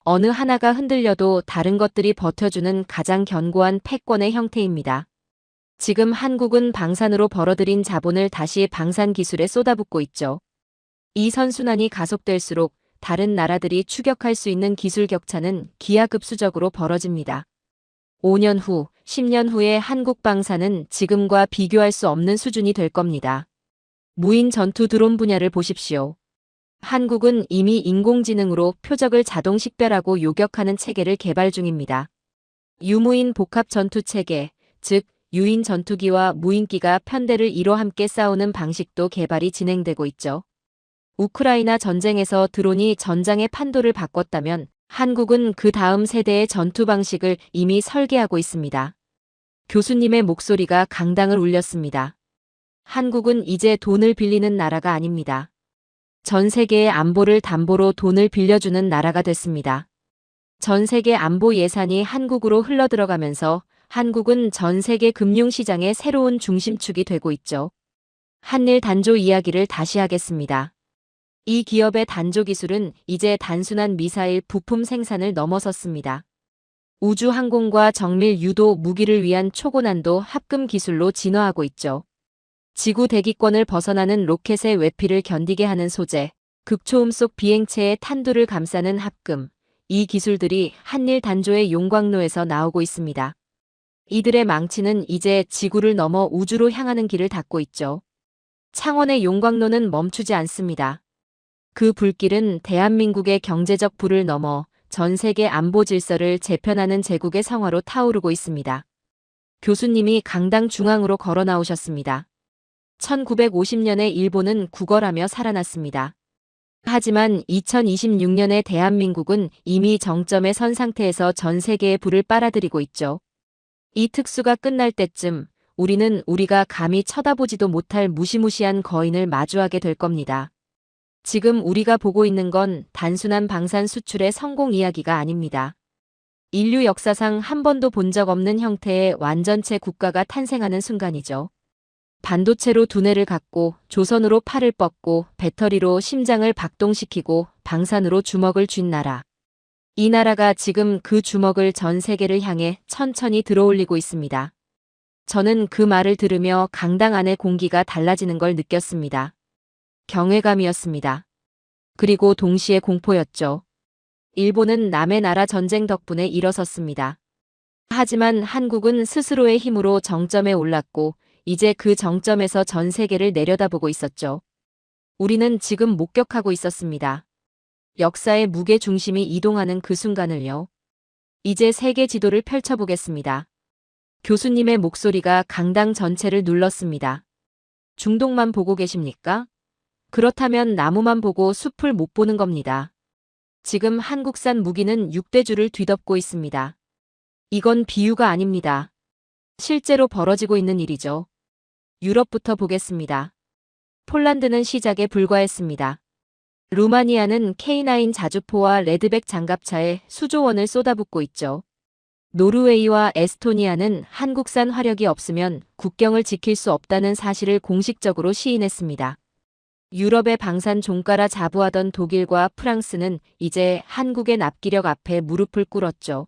어느 하나가 흔들려도 다른 것들이 버텨주는 가장 견고한 패권의 형태입니다. 지금 한국은 방산으로 벌어들인 자본을 다시 방산 기술에 쏟아붓고 있죠. 이 선순환이 가속될수록 다른 나라들이 추격할 수 있는 기술 격차는 기하급수적으로 벌어집니다. 5년 후, 10년 후에 한국 방산은 지금과 비교할 수 없는 수준이 될 겁니다. 무인 전투 드론 분야를 보십시오. 한국은 이미 인공지능으로 표적을 자동 식별하고 요격하는 체계를 개발 중입니다. 유무인 복합 전투 체계, 즉 유인 전투기와 무인기가 편대를 이뤄 함께 싸우는 방식도 개발이 진행되고 있죠. 우크라이나 전쟁에서 드론이 전장의 판도를 바꿨다면 한국은 그 다음 세대의 전투 방식을 이미 설계하고 있습니다. 교수님의 목소리가 강당을 울렸습니다. 한국은 이제 돈을 빌리는 나라가 아닙니다. 전 세계의 안보를 담보로 돈을 빌려주는 나라가 됐습니다. 전 세계 안보 예산이 한국으로 흘러들어가면서 한국은 전 세계 금융시장의 새로운 중심축이 되고 있죠. 한일 단조 이야기를 다시 하겠습니다. 이 기업의 단조 기술은 이제 단순한 미사일 부품 생산을 넘어섰습니다. 우주항공과 정밀 유도 무기를 위한 초고난도 합금 기술로 진화하고 있죠. 지구 대기권을 벗어나는 로켓의 외피를 견디게 하는 소재, 극초음 속 비행체의 탄두를 감싸는 합금, 이 기술들이 한일 단조의 용광로에서 나오고 있습니다. 이들의 망치는 이제 지구를 넘어 우주로 향하는 길을 닫고 있죠. 창원의 용광로는 멈추지 않습니다. 그 불길은 대한민국의 경제적 부를 넘어 전 세계 안보 질서를 재편하는 제국의 성화로 타오르고 있습니다. 교수님이 강당 중앙으로 걸어 나오셨습니다. 1950년에 일본은 구걸하며 살아났습니다. 하지만 2026년에 대한민국은 이미 정점에 선 상태에서 전 세계의 불을 빨아들이고 있죠. 이 특수가 끝날 때쯤 우리는 우리가 감히 쳐다보지도 못할 무시무시한 거인을 마주하게 될 겁니다. 지금 우리가 보고 있는 건 단순한 방산 수출의 성공 이야기가 아닙니다. 인류 역사상 한 번도 본 적 없는 형태의 완전체 국가가 탄생하는 순간이죠. 반도체로 두뇌를 갖고 조선으로 팔을 뻗고 배터리로 심장을 박동시키고 방산으로 주먹을 쥔 나라. 이 나라가 지금 그 주먹을 전 세계를 향해 천천히 들어올리고 있습니다. 저는 그 말을 들으며 강당 안의 공기가 달라지는 걸 느꼈습니다. 경외감이었습니다. 그리고 동시에 공포였죠. 일본은 남의 나라 전쟁 덕분에 일어섰습니다. 하지만 한국은 스스로의 힘으로 정점에 올랐고 이제 그 정점에서 전 세계를 내려다보고 있었죠. 우리는 지금 목격하고 있었습니다. 역사의 무게 중심이 이동하는 그 순간을요. 이제 세계 지도를 펼쳐보겠습니다. 교수님의 목소리가 강당 전체를 눌렀습니다. 중동만 보고 계십니까? 그렇다면 나무만 보고 숲을 못 보는 겁니다. 지금 한국산 무기는 6대주를 뒤덮고 있습니다. 이건 비유가 아닙니다. 실제로 벌어지고 있는 일이죠. 유럽부터 보겠습니다. 폴란드는 시작에 불과했습니다. 루마니아는 K9 자주포와 레드백 장갑차에 수조 원을 쏟아붓고 있죠. 노르웨이와 에스토니아는 한국산 화력이 없으면 국경을 지킬 수 없다는 사실을 공식적으로 시인했습니다. 유럽의 방산 종가라 자부하던 독일과 프랑스는 이제 한국의 납기력 앞에 무릎을 꿇었죠.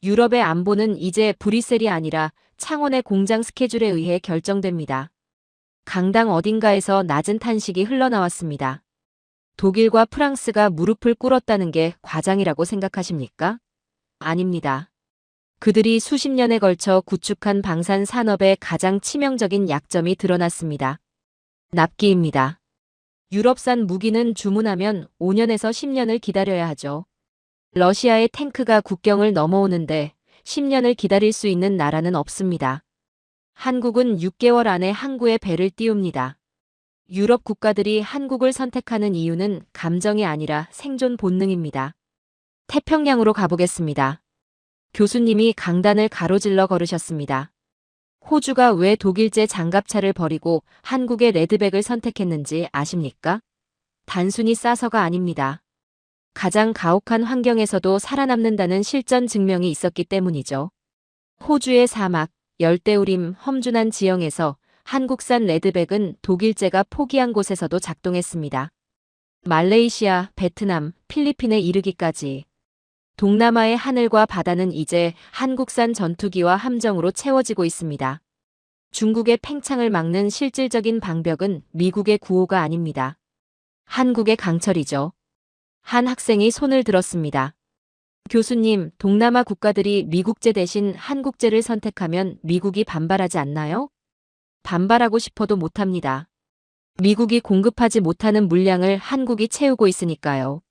유럽의 안보는 이제 브뤼셀이 아니라 창원의 공장 스케줄에 의해 결정됩니다. 강당 어딘가에서 낮은 탄식이 흘러나왔습니다. 독일과 프랑스가 무릎을 꿇었다는 게 과장이라고 생각하십니까? 아닙니다. 그들이 수십 년에 걸쳐 구축한 방산 산업의 가장 치명적인 약점이 드러났습니다. 납기입니다. 유럽산 무기는 주문하면 5년에서 10년을 기다려야 하죠. 러시아의 탱크가 국경을 넘어오는데 10년을 기다릴 수 있는 나라는 없습니다. 한국은 6개월 안에 항구에 배를 띄웁니다. 유럽 국가들이 한국을 선택하는 이유는 감정이 아니라 생존 본능입니다. 태평양으로 가보겠습니다. 교수님이 강단을 가로질러 걸으셨습니다. 호주가 왜 독일제 장갑차를 버리고 한국의 레드백을 선택했는지 아십니까? 단순히 싸서가 아닙니다. 가장 가혹한 환경에서도 살아남는다는 실전 증명이 있었기 때문이죠. 호주의 사막, 열대우림, 험준한 지형에서 한국산 레드백은 독일제가 포기한 곳에서도 작동했습니다. 말레이시아, 베트남, 필리핀에 이르기까지. 동남아의 하늘과 바다는 이제 한국산 전투기와 함정으로 채워지고 있습니다. 중국의 팽창을 막는 실질적인 방벽은 미국의 구호가 아닙니다. 한국의 강철이죠. 한 학생이 손을 들었습니다. 교수님, 동남아 국가들이 미국제 대신 한국제를 선택하면 미국이 반발하지 않나요? 반발하고 싶어도 못합니다. 미국이 공급하지 못하는 물량을 한국이 채우고 있으니까요.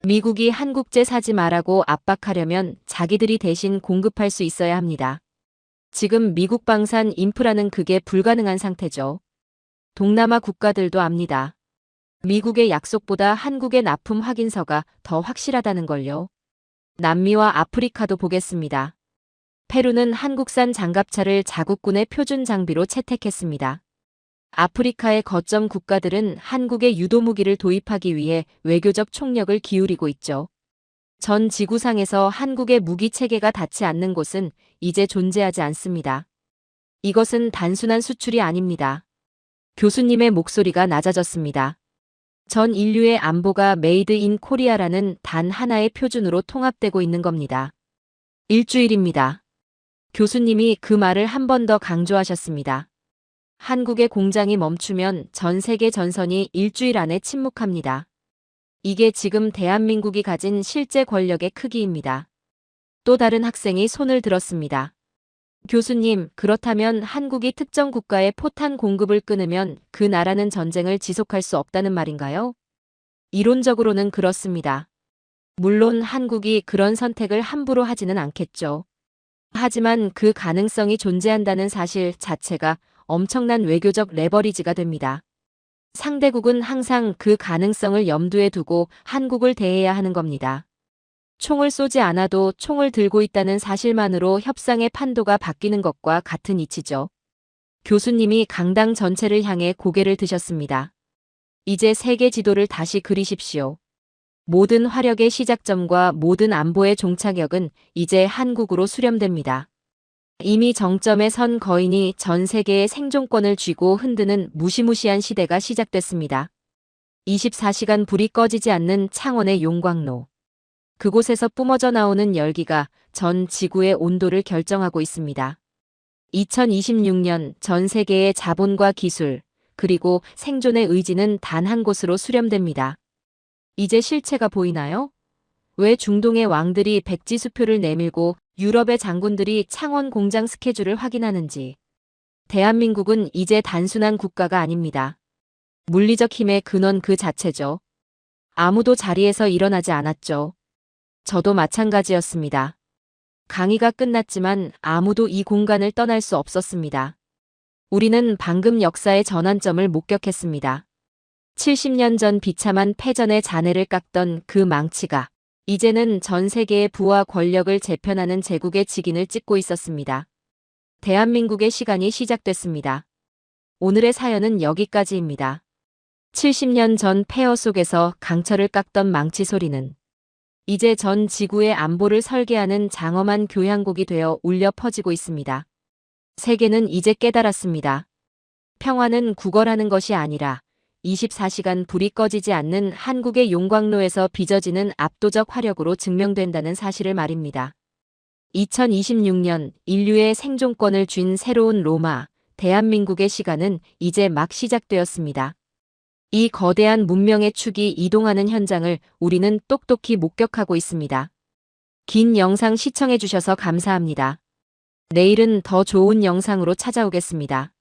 미국이 한국제 사지 말라고 압박하려면 자기들이 대신 공급할 수 있어야 합니다. 지금 미국 방산 인프라는 그게 불가능한 상태죠. 동남아 국가들도 압니다. 미국의 약속보다 한국의 납품 확인서가 더 확실하다는 걸요. 남미와 아프리카도 보겠습니다. 페루는 한국산 장갑차를 자국군의 표준 장비로 채택했습니다. 아프리카의 거점 국가들은 한국의 유도무기를 도입하기 위해 외교적 총력을 기울이고 있죠. 전 지구상에서 한국의 무기 체계가 닿지 않는 곳은 이제 존재하지 않습니다. 이것은 단순한 수출이 아닙니다. 교수님의 목소리가 낮아졌습니다. 전 인류의 안보가 메이드 인 코리아라는 단 하나의 표준으로 통합되고 있는 겁니다. 일주일입니다. 교수님이 그 말을 한 번 더 강조하셨습니다. 한국의 공장이 멈추면 전 세계 전선이 일주일 안에 침묵합니다. 이게 지금 대한민국이 가진 실제 권력의 크기입니다. 또 다른 학생이 손을 들었습니다. 교수님, 그렇다면 한국이 특정 국가의 포탄 공급을 끊으면 그 나라는 전쟁을 지속할 수 없다는 말인가요? 이론적으로는 그렇습니다. 물론 한국이 그런 선택을 함부로 하지는 않겠죠. 하지만 그 가능성이 존재한다는 사실 자체가 엄청난 외교적 레버리지가 됩니다. 상대국은 항상 그 가능성을 염두에 두고 한국을 대해야 하는 겁니다. 총을 쏘지 않아도 총을 들고 있다는 사실만으로 협상의 판도가 바뀌는 것과 같은 이치죠. 교수님이 강당 전체를 향해 고개를 드셨습니다. 이제 세계 지도를 다시 그리십시오. 모든 화력의 시작점과 모든 안보의 종착역은 이제 한국으로 수렴됩니다. 이미 정점에 선 거인이 전 세계의 생존권을 쥐고 흔드는 무시무시한 시대가 시작됐습니다. 24시간 불이 꺼지지 않는 창원의 용광로. 그곳에서 뿜어져 나오는 열기가 전 지구의 온도를 결정하고 있습니다. 2026년 전 세계의 자본과 기술, 그리고 생존의 의지는 단 한 곳으로 수렴됩니다. 이제 실체가 보이나요? 왜 중동의 왕들이 백지수표를 내밀고 유럽의 장군들이 창원 공장 스케줄을 확인하는지. 대한민국은 이제 단순한 국가가 아닙니다. 물리적 힘의 근원 그 자체죠. 아무도 자리에서 일어나지 않았죠. 저도 마찬가지였습니다. 강의가 끝났지만 아무도 이 공간을 떠날 수 없었습니다. 우리는 방금 역사의 전환점을 목격했습니다. 70년 전 비참한 패전의 잔해를 깎던 그 망치가 이제는 전 세계의 부와 권력을 재편하는 제국의 직인을 찍고 있었습니다. 대한민국의 시간이 시작됐습니다. 오늘의 사연은 여기까지입니다. 70년 전 폐허 속에서 강철을 깎던 망치 소리는 이제 전 지구의 안보를 설계하는 장엄한 교향곡이 되어 울려 퍼지고 있습니다. 세계는 이제 깨달았습니다. 평화는 구걸하는 것이 아니라 24시간 불이 꺼지지 않는 한국의 용광로에서 빚어지는 압도적 화력으로 증명된다는 사실을 말입니다. 2026년 인류의 생존권을 쥔 새로운 로마, 대한민국의 시간은 이제 막 시작되었습니다. 이 거대한 문명의 축이 이동하는 현장을 우리는 똑똑히 목격하고 있습니다. 긴 영상 시청해주셔서 감사합니다. 내일은 더 좋은 영상으로 찾아오겠습니다.